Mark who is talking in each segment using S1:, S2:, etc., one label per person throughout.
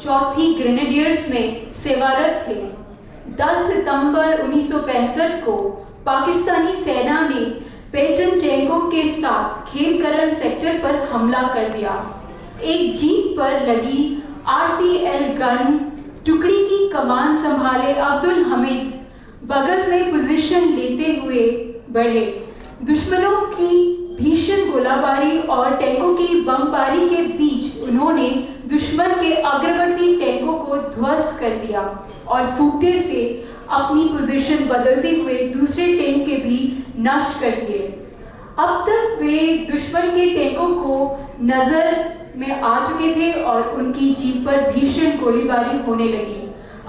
S1: चौथी ग्रेनेडियर्स में सेवारत थे। 10 सितंबर 1965 को पाकिस्तानी सेना ने पैटर्न टैंकों के साथ खेलकरण सेक्टर पर हमला कर दिया। एक जीप पर लगी RCL गन टुकड़ी की कमान संभाले अब्दुल हमीद बगल में पोजीशन लेते हुए बढ़े। दुश्मनों की भीषण गोलाबारी और टैंकों की बमबारी के बीच उन्होंने दुश्मन के अग्रवर्ती टैंकों को ध्वस्त कर दिया और फूटे से अपनी पोजीशन बदलते हुए दूसरे टैंक के भी नष्ट कर दिए। अब तक वे दुश्मन के टैंकों को नजर में आ चुके थे और उनकी जीप पर भीषण गोलीबारी होने लगी।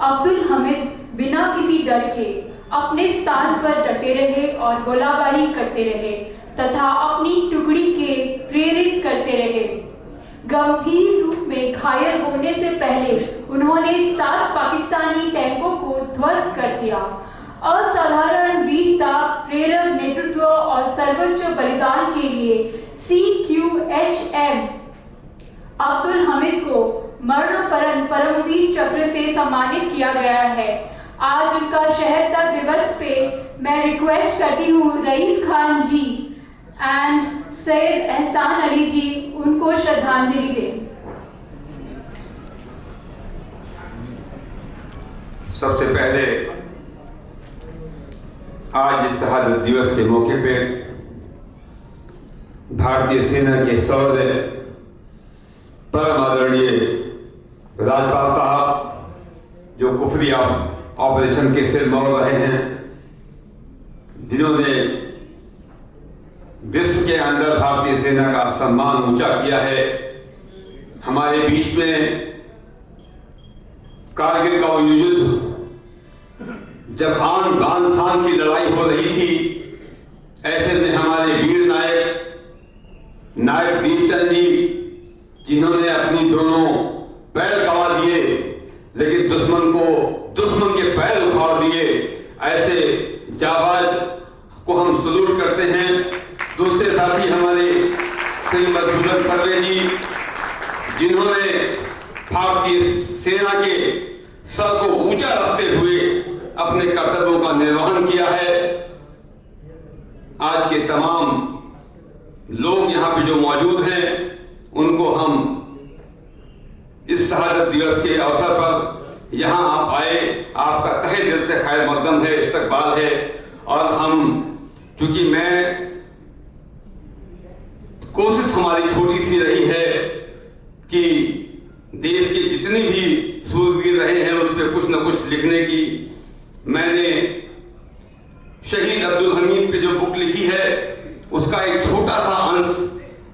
S1: अब्दुल हमीद बिना किसी डर के अपने स्थान पर डटे रहे और गोलाबारी करते रहे तथा अपनी टुकड़ी के प्रेरित करते रहे। गंभीर रूप में घायल होने से पहले उन्होंने 7 पाकिस्तानी टैंकों को ध्वस्त कर दिया। असाधारण वीरता, प्रेरक नेतृत्व और सर्वोच्च बलिदान के लिए CQHM अब्दुल हमीद को मरणोपरांत परमवीर चक्र से सम्मानित किया गया है। आज उनका शहीद दिवस पे मैं रिक्वेस्ट करती हूँ rice Khan ji and Syed एहसान अली जी उनको श्रद्धांजलि दें।
S2: सबसे पहले आज इस शहादत दिवस के मौके पे भारतीय सेना के शौर्य परम आदरणीय राजपाल साहब जो कुफरिया ऑपरेशन के सिर मोड़ रहे हैं, जिन्होंने विश्व के अंदर भारतीय सेना का सम्मान ऊंचा किया है। हमारे बीच में कारगिल का वो युद्ध जब आन बान शान की लड़ाई हो रही थी, ऐसे में हमारे वीर नायक दीपचंद जी, जिन्होंने अपनी दोनों पैर गंवा दिए लेकिन दुश्मन के पैर उखाड़ दिए, ऐसे जाबाज को हम सलूट करते हैं। दूसरे साथी हमारे श्री मधुसूदन सर्वे जी, जिन्होंने भारतीय सेना के सर को ऊंचा रखते हुए अपने कर्तव्यों का निर्वहन किया है। आज के तमाम लोग यहाँ पे जो मौजूद हैं, उनको हम इस शहादत दिवस के अवसर पर यहाँ आप आए, आपका तहे दिल से खैर मकदम है, इस्तकबाल है। और हम, चूंकि मैं कोशिश हमारी छोटी सी रही है कि देश के जितने भी सूरवीर रहे हैं उस पर कुछ न कुछ लिखने की, मैंने शहीद अब्दुल हमीद पे जो बुक लिखी है उसका एक छोटा सा अंश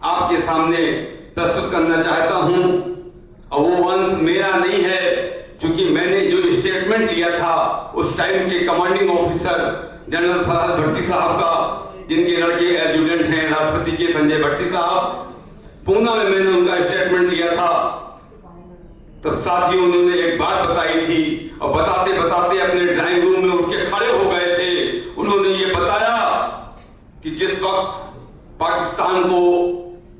S2: आपके सामने प्रस्तुत करना चाहता हूं। और वो अंश मेरा नहीं है, क्योंकि मैंने जो स्टेटमेंट लिया था उस टाइम के कमांडिंग ऑफिसर जनरल फरहाद भट्टी साहब का, जिनके लड़के एडजुटेंट हैं राष्ट्रपति के संजय भट्टी साहब, पूना में मैंने उनका स्टेटमेंट लिया था। तब साथियों उन्होंने एक बात बताई थी और बताते बताते अपने ड्राइंग रूम में उठ के खड़े हो गए थे। उन्होंने ये बताया कि जिस वक्त पाकिस्तान को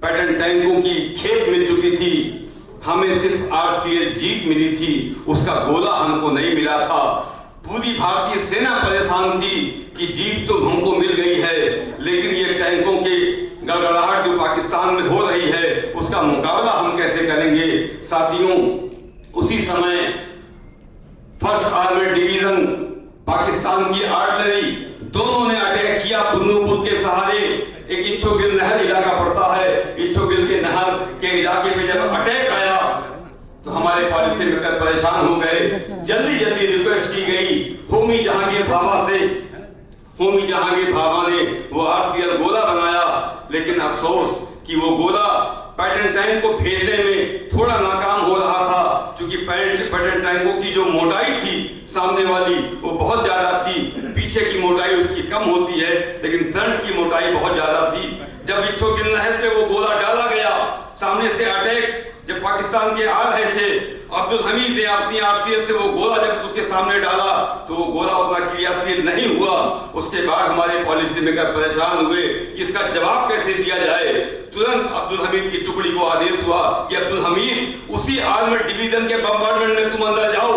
S2: पैटर्न टैंकों की खेप मिल चुकी थी, हमें सिर्फ RCL जीप मिली थी, उसका गोला हमको नहीं मिला था। पूरी भारतीय सेना परेशान थी कि जीप तो हमको मिल गई है, लेकिन ये टैंकों के गड़गड़ाहट जो पाकिस्तान में हो रही है उसका मुकाबला हम कैसे करेंगे। साथियों, उसी समय 1st आर्मर्ड डिवीजन, पाकिस्तान की आर्टिलरी, दोनों ने अटैक किया पुन्नुपुर के सहारे। एक इच्छोगिल नहर इलाका पड़ता है, इच्छोगिल के नहर के इलाके पे जब अटैक आया तो हमारे पॉलिसी मेकर परेशान हो गए। जल्दी जल्दी रिक्वेस्ट की गई होमी जहांगीर भाभा से। होमी जहांगीर भाभा ने वो RCL गोला बनाया, लेकिन अफसोस कि वो गोला पैटर्न टैंक को भेजने में थोड़ा नाकाम हो रहा था, क्योंकि पैटर्न टैंकों की जो मोटाई थी सामने वाली वो बहुत ज्यादा थी। पीछे की मोटाई उसकी कम होती है, लेकिन फ्रंट की मोटाई बहुत ज्यादा थी। जब इच्छोगिल नहर पे वो गोला डाला गया, सामने से अटैक जब पाकिस्तान के आ रहे थे, अब्दुल हमीद ने अपनी RCL से वो गोला जब उसके सामने डाला तो वो गोला उतना क्रियाशील नहीं हुआ। उसके बाद हमारे पॉलिसी मेकर परेशान हुए कि इसका जवाब कैसे दिया जाए। तुरंत अब्दुल हमीद की टुकड़ी को आदेश हुआ कि अब्दुल हमीद उसी आर्मर्ड डिवीजन के बम्बार्डमेंट में तुम अंदर जाओ,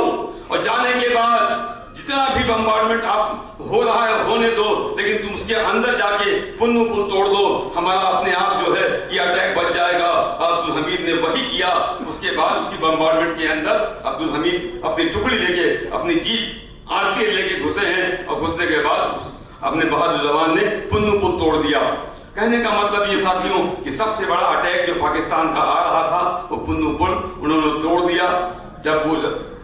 S2: और जाने के बाद जितना भी बम्बार्डमेंट आप हो रहा है होने दो, लेकिन तुम उसके अंदर जाके पुन्नु पुल तोड़ दो, हमारा अपने आप जो है ये अटैक बच जाएगा। अब्दुल हमीद ने वही किया। उसके बाद उसी बम्बार्डमेंट के अंदर अब्दुल हमीद अपनी टुकड़ी लेके, अपनी जीप आरती लेके घुसे हैं, और घुसने के बाद अपने बहादुर जवान ने पुन्नु पुल तोड़ दिया। कहने का मतलब ये साथियों कि सबसे बड़ा अटैक जो पाकिस्तान का आ रहा था वो पुन्नु पुल उन्होंने तोड़ दिया। जब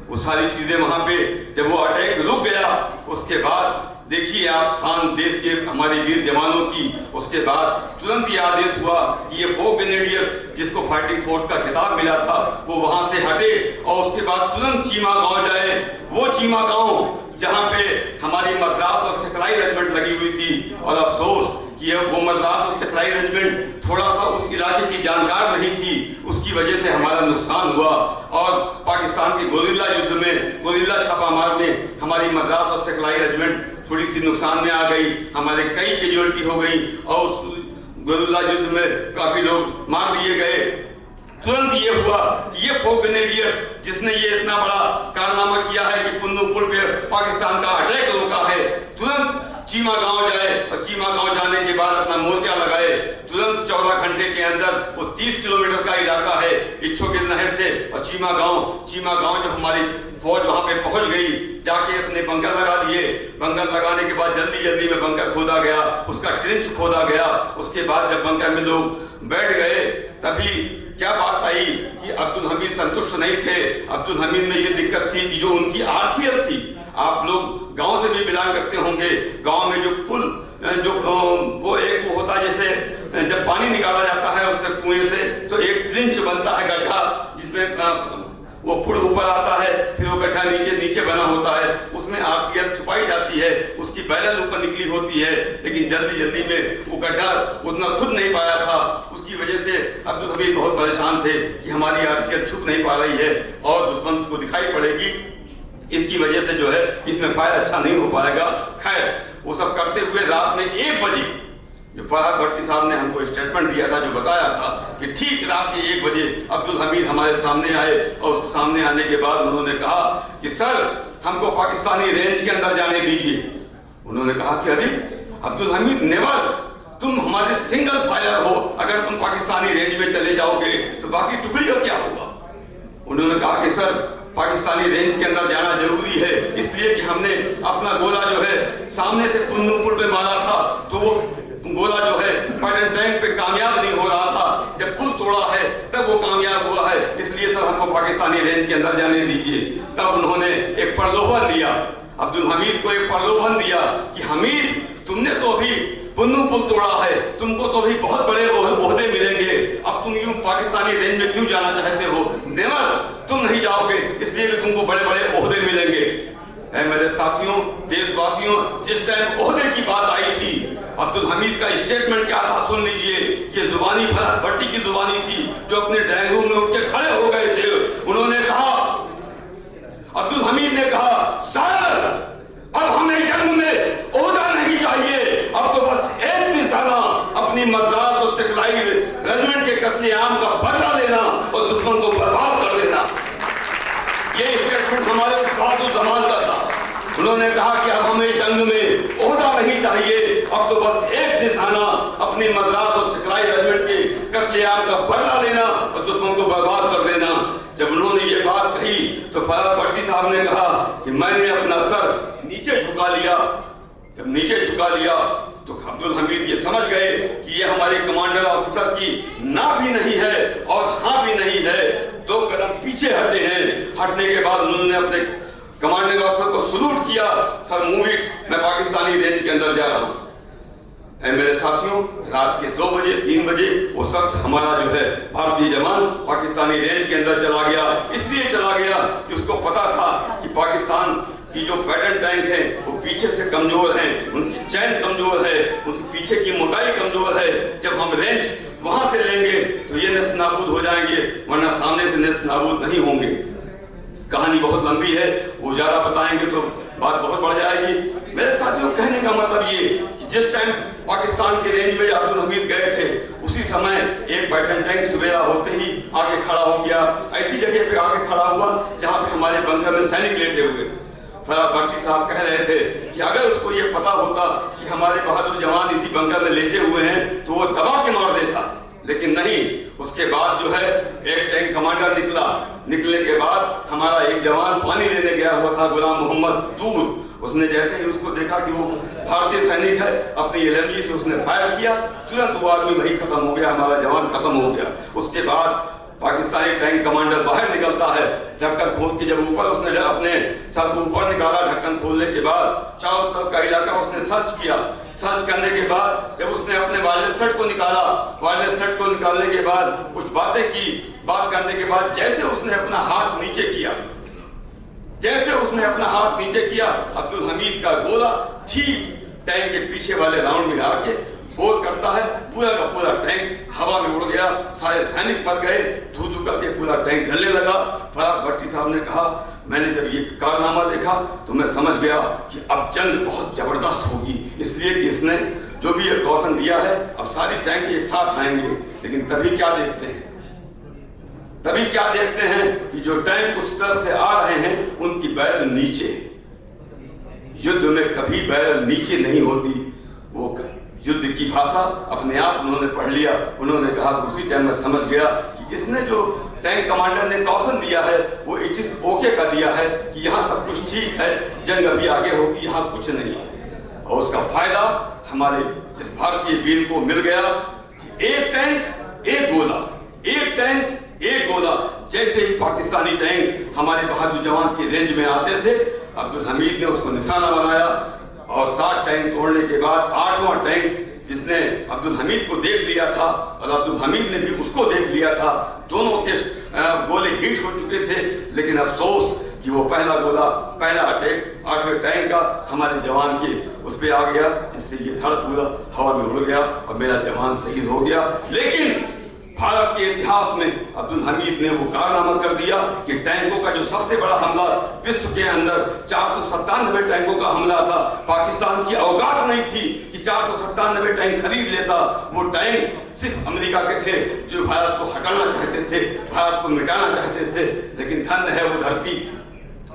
S2: वो सारी चीजें वहां पे जब वो अटैक रुक गया, उसके बाद देखिए आप शान देश के हमारे वीर जवानों की। उसके बाद तुरंत ये आदेश हुआ कि ये 4 ग्रेनेडियर्स जिसको फाइटिंग फोर्स का खिताब मिला था वो वहां से हटे, और उसके बाद तुरंत चीमा गांव जाए। वो चीमा गांव जहां पे हमारी मद्रास और सिखलाई रेजिमेंट लगी हुई थी, और अफसोस कि वो मद्रास और सिखलाई रेजिमेंट थोड़ा सा उस इलाके की जानकार नहीं थी, उसकी वजह से हमारा नुकसान हुआ। और पाकिस्तान के गोरिल्ला युद्ध में, गोरिल्ला छापामार में हमारी मद्रास और सिखलाई रेजिमेंट थोड़ी सी नुकसान में आ गई, हमारे कई कैजुअल्टी हो गई, और उस गोरिल्ला युद्ध में काफी लोग मार दिए गए। तुरंत ये हुआ कि ये 4 ग्रेनेडियर्स जिसने ये इतना बड़ा कारनामा किया है कि पुन्नु पुल पे पाकिस्तान का अटैक रोका है, तुरंत चीमा गांव जाए, और चीमा गांव जाने के बाद अपना मोर्चा लगाए। तुरंत 14 घंटे के अंदर वो 30 किलोमीटर का इलाका है इच्छोगिल नहर से, और चीमा गांव जब हमारी फौज वहां पे पहुंच गई, जाके अपने बंकर लगा दिए। बंकर लगाने के बाद जल्दी में बंकर खोदा गया, उसका ट्रेंच खोदा गया। उसके बाद जब बंकर में लोग बैठ गए, तभी क्या बात आई कि अब्दुल हमीद संतुष्ट नहीं थे। अब्दुल हमीद में ये दिक्कत थी कि जो उनकी आरसीएल थी, आप लोग गांव से भी बिलोंग करते होंगे, गांव में जो पुल जो वो एक वो होता है, जैसे जब पानी निकाला जाता है उससे कुएं से, तो एक ट्रेंच बनता है, गड्ढा, जिसमें वो पुल ऊपर आता है, फिर वो गड्ढा नीचे बना होता है, उसमें आरसीएल छुपाई जाती है, उसकी बैरल ऊपर निकली होती है। लेकिन जल्दी में वो गड्ढा उतना खुद नहीं पाया था, उसकी वजह से अब्दुल हमीद बहुत परेशान थे कि हमारी आरसीएल छुप नहीं पा रही है और दुश्मन को दिखाई पड़ेगी, इसकी वजह से जो है इसमें फायर अच्छा नहीं हो पाएगा। खैर वो सब करते हुए रात में 1 बजे जो फरहाद भट्टी साहब ने हमको स्टेटमेंट दिया था, जो बताया था कि ठीक रात के 1 बजे अब्दुल हमीद हमारे सामने आए, और उसके सामने आने के बाद उन्होंने कहा कि सर हमको पाकिस्तानी रेंज के अंदर जाने दीजिए। उन्होंने कहा कि अरे अब्दुल हमीद नेवर, तुम हमारे सिंगल फायर हो, अगर तुम पाकिस्तानी रेंज में चले जाओगे तो बाकी टुकड़ी का क्या होगा। उन्होंने कहा कि सर पाकिस्तानी रेंज के अंदर जाना जरूरी है, इसलिए कि हमने अपना गोला जो है सामने से पुन्नु पुल पे मारा था, तो वो गोला जो है पैटर्न टैंक पे कामयाब नहीं हो रहा था, जब पुल तोड़ा है तब वो कामयाब हुआ है, इसलिए सर हमको पाकिस्तानी रेंज के अंदर जाने दीजिए। तब उन्होंने एक प्रलोभन दिया, अब्दुल हमीद को एक प्रलोभन दिया कि हमीद तुमने तो अभी पुन्नु पुल तोड़ा है, तुमको तो अभी बहुत बड़े ओहदे मिलेंगे, अब तुम यूं पाकिस्तानी रेंज में क्यों जाना चाहते हो। नेवर, तुम नहीं जाओगे, इसलिए कि तुमको बड़े बड़े ओहदे मिलेंगे। मेरे साथियों, देशवासियों, जिस टाइम ओहदे की बात आई थी, अब्दुल हमीद का स्टेटमेंट क्या था सुन लीजिए। ये जुबानी फरहाद भट्टी की जुबानी थी, जो अपने ड्राइंग रूम में उठ के खड़े हो गए थे। उन्होंने कहा, अब्दुल हमीद ने कहा, सर अब हमें जंग में ओहदा नहीं चाहिए, अब तो बस एक निशाना अपनी मद्रास और सिखलाई रेजिमेंट के कत्लेआम का बदला लेना और दुश्मन को बर्बाद कर देना। ये स्टेटमेंट हमारे बहादुर जमान का था। उन्होंने कहा कि अब हमें जंग में ओहदा नहीं चाहिए, अब तो बस एक निशाना अपनी मद्रास और सिखलाई रेजिमेंट के कत्लेआम का बदला लेना और दुश्मन को बर्बाद कर देना। जब उन्होंने ये बात कही तो फरहाद भट्टी साहब ने कहा कि मैंने अपना सर नीचे झुका लिया। जब नीचे झुका लिया तो अब्दुल हमीद ये समझ गए कि ये हमारे कमांडर ऑफिसर की ना भी नहीं है और हाँ भी नहीं है। 2 कदम पीछे हटे हैं। हटने के बाद उन्होंने अपने कमांडिंग ऑफिसर को सलूट किया, सर मूव इट, मैं पाकिस्तानी रेंज के अंदर जा रहा हूँ। मेरे साथियों, रात के 2 बजे 3 बजे वो शख्स हमारा जो है भारतीय जवान पाकिस्तानी रेंज के अंदर चला गया। इसलिए चला गया कि उसको पता था कि पाकिस्तान की जो पैटर्न टैंक है वो पीछे से कमजोर है, उनकी चैन कमजोर है, उनके पीछे की मोटाई कमजोर है। जब हम रेंज वहां से लेंगे तो ये नेस्त नाबूद हो जाएंगे, वरना सामने से नेस्त नाबूद नहीं होंगे। कहानी बहुत लंबी है, वो ज्यादा बताएंगे तो बात बहुत बढ़ जाएगी। मेरे साथियों, कहने का मतलब ये कि जिस टाइम पाकिस्तान के रेंज में अब्दुल हमीद गए थे, उसी समय एक बैटन टैंक सुबेरा होते ही आगे खड़ा हो गया, ऐसी जगह पे आगे खड़ा हुआ जहां पे हमारे बंकर में सैनिक लेटे हुए थे। फराज भट्टी साहब कह रहे थे कि अगर उसको ये पता होता कि हमारे बहादुर जवान इसी बंकर में लेटे हुए हैं तो वो दबा के मार देता, लेकिन नहीं। उसके बाद जो है एक टैंक कमांडर निकला, निकलने के बाद हमारा एक जवान पानी लेने गया हुआ था, गुलाम मोहम्मद दूर, उसने जैसे ही उसको देखा कि वो भारतीय सैनिक है, अपनी एलएमजी से उसने फायर किया, तुरंत वो आदमी वही खत्म हो गया, हमारा जवान खत्म हो गया। उसके बाद पाकिस्तानी टैंक कमांडर बाहर निकलता है, ढक्कन खोल के जब ऊपर उसने अपने सर को ऊपर निकाला, ढक्कन खोलने के बाद चारों तरफ का इलाका उसने सर्च किया। सर्च करने के बाद जब उसने अपने वायरलेस सेट को निकाला, वायरलेस सेट को निकालने के बाद कुछ बातें की, बात करने के बाद जैसे उसने अपना हाथ नीचे किया, जैसे उसने अपना हाथ नीचे किया, अब्दुल हमीद का गोला ठीक टैंक के पीछे वाले राउंड में आके बोर करता है, पूरा का पूरा टैंक हवा में उड़ गया, सारे सैनिक मर गए, धू धू करके पूरा टैंक जलने लगा। फराज भट्टी साहब ने कहा, मैंने जब ये कारनामा देखा तो मैं समझ गया कि अब जंग बहुत जबरदस्त होगी, इसलिए कि इसने जो भी कौशन दिया है अब सारी टैंक एक साथ आएंगे। लेकिन तभी क्या देखते हैं, तभी क्या देखते हैं कि जो टैंक उस तरफ से आ रहे हैं उनकी बैरल नीचे, युद्ध में कभी बैरल नीचे नहीं होती। वो युद्ध की भाषा अपने आप उन्होंने पढ़ लिया। उन्होंने कहा, उसी टाइम में समझ गया कि इसने जो टैंक कमांडर ने कौशन दिया है वो इट इज ओके का दिया है कि यहाँ सब कुछ ठीक है, जंग अभी आगे होगी, यहाँ कुछ नहीं है। और उसका फायदा हमारे इस भारतीय वीर को मिल गया कि एक टैंक एक गोला, एक टैंक एक गोला। जैसे ही पाकिस्तानी टैंक हमारे बहादुर जवान के रेंज में आते थे, अब्दुल हमीद ने उसको निशाना बनाया और 7 टैंक तोड़ने के बाद 8वां टैंक जिसने अब्दुल हमीद को देख लिया था और अब्दुल हमीद ने भी उसको देख लिया था, दोनों के गोले हिट हो चुके थे। लेकिन अफसोस कि वो पहला गोला, पहला अटैक 8वें टैंक का हमारे जवान के उस पर आ गया, जिससे ये धड़ पूरा हवा में उड़ गया और मेरा जवान शहीद हो गया। लेकिन भारत के इतिहास में अब्दुल हमीद ने वो कारनामा कर दिया कि टैंकों का जो सबसे बड़ा हमला विश्व के अंदर 497 टैंकों का हमला था। पाकिस्तान की औकात नहीं थी कि 497 टैंक खरीद लेता। वो टैंक सिर्फ अमेरिका के थे जो भारत को हटाना चाहते थे, भारत को मिटाना चाहते थे। लेकिन धन्य है वो धरती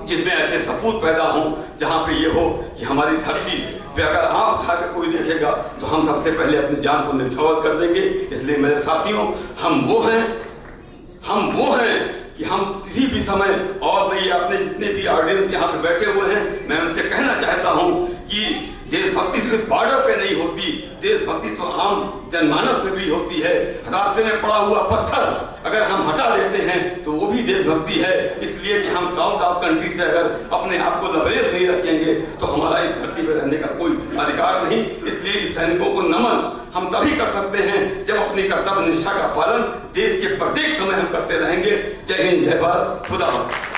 S2: जिसमें ऐसे सपूत पैदा हों, जहाँ पे ये हो कि हमारी धरती पे अगर आँख उठाकर कोई देखेगा तो हम सबसे पहले अपनी जान को न्यौछावर कर देंगे। इसलिए मेरे साथियों, हम वो हैं कि हम किसी भी समय, और मैं ये अपने जितने भी ऑडियंस यहाँ पे बैठे हुए हैं, मैं उनसे कहना चाहता हूँ कि देशभक्ति सिर्फ बॉर्डर पे नहीं होती, देशभक्ति तो आम जनमानस में भी होती है। रास्ते में पड़ा हुआ पत्थर अगर हम हटा देते हैं तो वो भी देशभक्ति है। इसलिए कि हम प्राउड ऑफ कंट्री से अगर अपने आप को लबरेज नहीं रखेंगे तो हमारा इस धरती पर रहने का कोई अधिकार नहीं। इसलिए इस सैनिकों को नमन हम तभी कर सकते हैं जब अपनी कर्तव्य निष्ठा का पालन देश के प्रत्येक समय हम करते रहेंगे। जय हिंद, जय भारत, खुदा हाफिज़।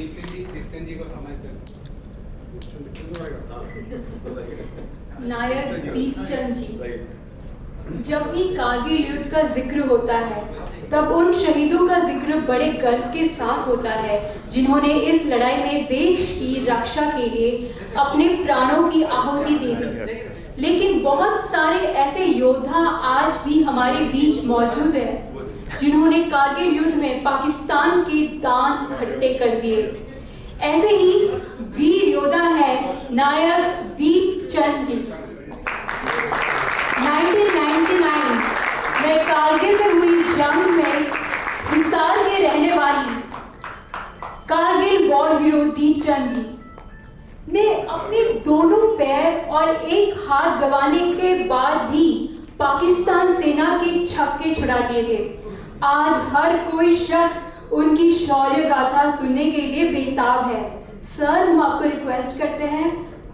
S3: दीप्तन जी को समझते
S1: नायक दीपचंद जी, जब भी कारगिल युद्ध का जिक्र होता है तब उन शहीदों का जिक्र बड़े गर्व के साथ होता है जिन्होंने इस लड़ाई में देश की रक्षा के लिए अपने प्राणों की आहुति दे दी। लेकिन बहुत सारे ऐसे योद्धा आज भी हमारे बीच मौजूद हैं जिन्होंने कारगिल युद्ध में पाकिस्तान के दांत खट्टे कर दिए। ऐसे ही वीर योद्धा है नायक दीपचंद जी। 1999 में कारगिल में हुई जंग में हिसार के रहने वाली कारगिल वॉर हीरो दीपचंद जी ने अपने दोनों पैर और एक हाथ गंवाने के बाद भी पाकिस्तान सेना के छक्के छुड़ा दिए थे। आज हर कोई शख्स उनकी शौर्य गाथा सुनने के लिए बेताब है। सर, हम आपको रिक्वेस्ट करते हैं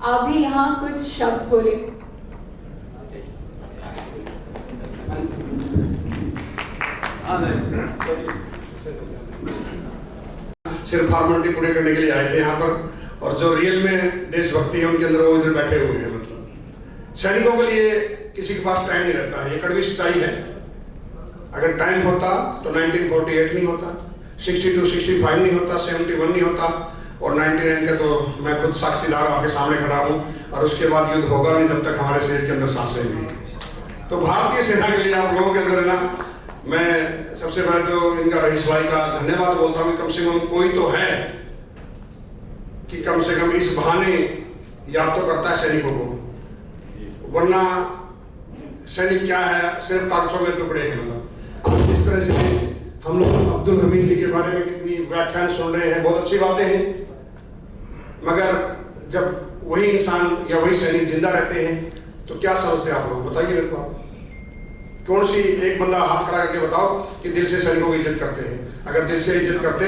S1: आप भी यहाँ कुछ शब्द बोले।
S4: सिर्फ फॉर्मेलिटी पूरे करने के लिए आए थे यहाँ पर, और जो रियल में देशभक्ति है उनके अंदर वो इधर बैठे हुए हैं। मतलब सैनिकों के लिए किसी के पास टाइम नहीं रहता है, ये कड़वी सच्चाई है। अगर टाइम होता तो 1948 नहीं होता, 62, 65 नहीं होता, 71 नहीं होता, और 99 का तो मैं खुद साक्षीदार आपके सामने खड़ा हूँ। और उसके बाद युद्ध होगा नहीं जब तक हमारे शरीर के अंदर सांसें नहीं। तो भारतीय सेना के लिए आप लोगों के अंदर ना, मैं सबसे पहले तो इनका रईस भाई का धन्यवाद बोलता हूँ कि कम से कम कोई तो है कि कम से कम इस बहाने याद तो करता है सैनिकों को, वरना सैनिक क्या है, सिर्फ कागजों के टुकड़े हैं। मतलब अब इस तरह से हम लोग अब्दुल हमीद जी के बारे में कितनी व्याख्यान सुन रहे हैं, बहुत अच्छी बातें हैं, मगर जब वही इंसान या वही सैनिक जिंदा रहते हैं तो क्या समझते हैं आप लोग, बताइए मेरे को। आप कौन सी एक बंदा हाथ खड़ा करके बताओ कि दिल से सैनिकों की इज्जत करते हैं। अगर दिल से इज्जत करते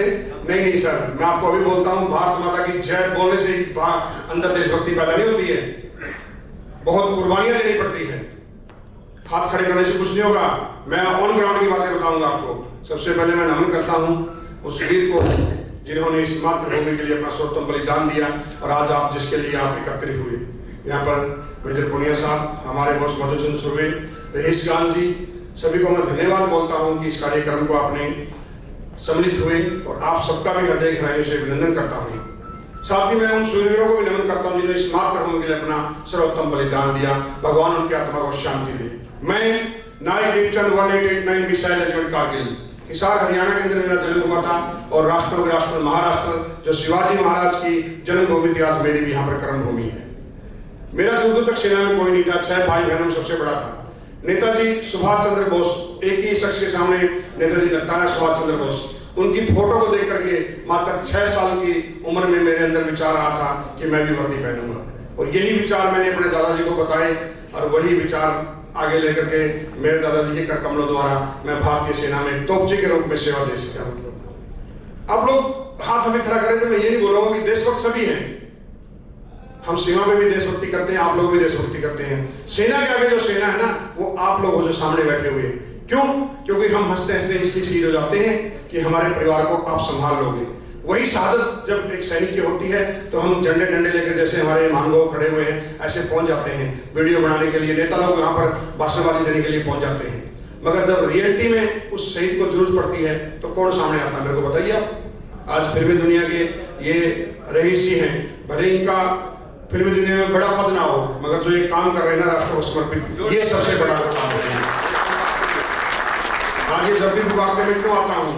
S4: नहीं सर, मैं आपको अभी बोलता हूँ, भारत माता की जय बोलने से ही अंदर देशभक्ति पैदा नहीं होती है, बहुत कुर्बानियां देनी पड़ती है। हाथ खड़े करने से कुछ नहीं होगा। मैं ऑन ग्राउंड की बातें बताऊंगा आपको। सबसे पहले मैं नमन करता हूँ उस वीर को जिन्होंने इस मातृभूमि के लिए अपना सर्वोत्तम बलिदान दिया, और आज आप जिसके लिए आप एकत्रित हुए। यहाँ पर मेजर पुनिया साहब, हमारे बॉस मधुचंद्र सुर्वे, रहीस खान जी, सभी को मैं धन्यवाद बोलता हूँ कि इस कार्यक्रम को आपने सम्मिलित हुए, और आप सबका भी हृदय गहराइयों से अभिनंदन करता हूँ। साथ ही मैं उन शूरवीरों को भी नमन करता हूँ जिन्होंने इस मातृभूमि के लिए अपना सर्वोत्तम बलिदान दिया। भगवान उनकी आत्मा को शांति दे। मैं नायक दीपचंद 1889 मिसाइल रेजिमेंट कारगिल, हिसार हरियाणा के अंदर मेरा जन्म हुआ था, और राष्ट्रों के राष्ट्र महाराष्ट्र जो शिवाजी महाराज की जन्मभूमि थी, आज मेरी भी यहाँ पर कर्मभूमि है। मेरा दूर दूर तक सेना में कोई नहीं था, 6 भाई बहनों में सबसे बड़ा था। नेताजी सुभाष चंद्र बोस, एक ही शख्स के सामने नेताजी लगता है, सुभाष चंद्र बोस। उनकी फोटो को देख करके मात्र 6 साल की उम्र में मेरे अंदर विचार आया था कि मैं भी वर्दी पहनूंगा, और यही विचार मैंने अपने दादाजी को बताए, और वही विचार आगे लेकर के मेरे दादाजी के कर कमलों द्वारा मैं भारतीय सेना में तोपची के रूप में सेवा दे सका। मतलब आप लोग हाथ हमें खड़ा करें तो मैं ये नहीं बोल रहा हूँ कि देशभक्त सभी हैं, हम सीमा पे भी देशभक्ति करते हैं, आप लोग भी देशभक्ति करते हैं। सेना के आगे जो सेना है ना, वो आप लोग हो जो सामने बैठे हुए। क्यों? क्योंकि हम हंसते हंसते इसलिए शहीद हो जाते हैं कि हमारे परिवार को आप संभाल लोगे। वही शहादत जब एक सैनिक की होती है तो हम झंडे डंडे लेकर, जैसे हमारे महानुभाव खड़े हुए हैं, ऐसे पहुंच जाते हैं वीडियो बनाने के लिए, नेता लोग यहाँ पर भाषणबाजी देने के लिए पहुंच जाते हैं। मगर जब रियलिटी में उस शहीद को जरूरत पड़ती है तो कौन सामने आता है, मेरे को बताइए आप। आज फिल्मी दुनिया के ये रईस जी हैं, भले इनका फिल्मी दुनिया में बड़ा पद ना हो, मगर जो ये काम कर रहे हैं ना राष्ट्र को समर्पित, ये सबसे बड़ा काम है। आज ये जब भी पुकारते मैं क्यों आता हूँ,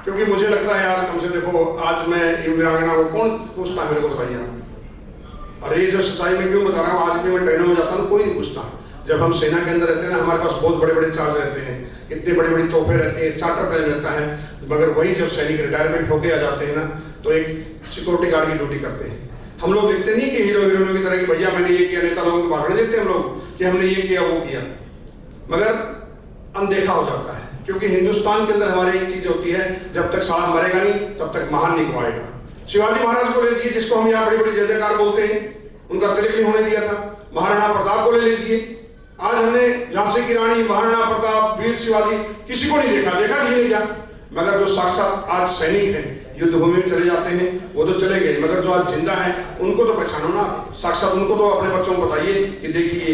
S4: क्योंकि मुझे लगता है यार, तुमसे देखो आज मैं वीरांगना को कौन पूछता है, मेरे को बताइए आप। और ये जो सच्चाई में क्यों बता रहा हूँ, आज भी मैं ट्रेनों में जाता हूँ, कोई नहीं पूछता। जब हम सेना के अंदर रहते हैं ना, हमारे पास बहुत बड़े बड़े चार्ज रहते हैं, इतनी बड़ी बड़ी तोहफे रहती हैं, चार्टर प्लेन रहता है, मगर वही जब सैनिक रिटायरमेंट होके आ जाते हैं ना, तो एक सिक्योरिटी गार्ड की ड्यूटी करते हैं। हम लोग लिखते नहीं कि हीरो हीरोइनों की तरह कि भैया मैंने ये किया, नेता लोगों को भागने देते हम लोग कि हमने ये किया वो किया, मगर अनदेखा हो जाता है। क्योंकि हिंदुस्तान के अंदर हमारी एक चीज होती है, जब तक साहब मरेगा नहीं तब तक महान नहीं कमाएगा। शिवाजी महाराज को ले लीजिए, जिसको हम यहाँ बड़ी बड़ी जय जयकार बोलते हैं, उनका तिलक नहीं होने दिया था। महाराणा प्रताप को ले लीजिए, आज हमने झांसी की रानी, महाराणा प्रताप, वीर शिवाजी, किसी को नहीं देखा, देखा किसी ने क्या, मगर जो साक्षात आज सैनिक हैं, युद्ध भूमि में चले जाते हैं, वो तो चले गए, मगर जो आज जिंदा हैं उनको तो पहचानो ना, साक्षात उनको तो अपने बच्चों को बताइए कि देखिए,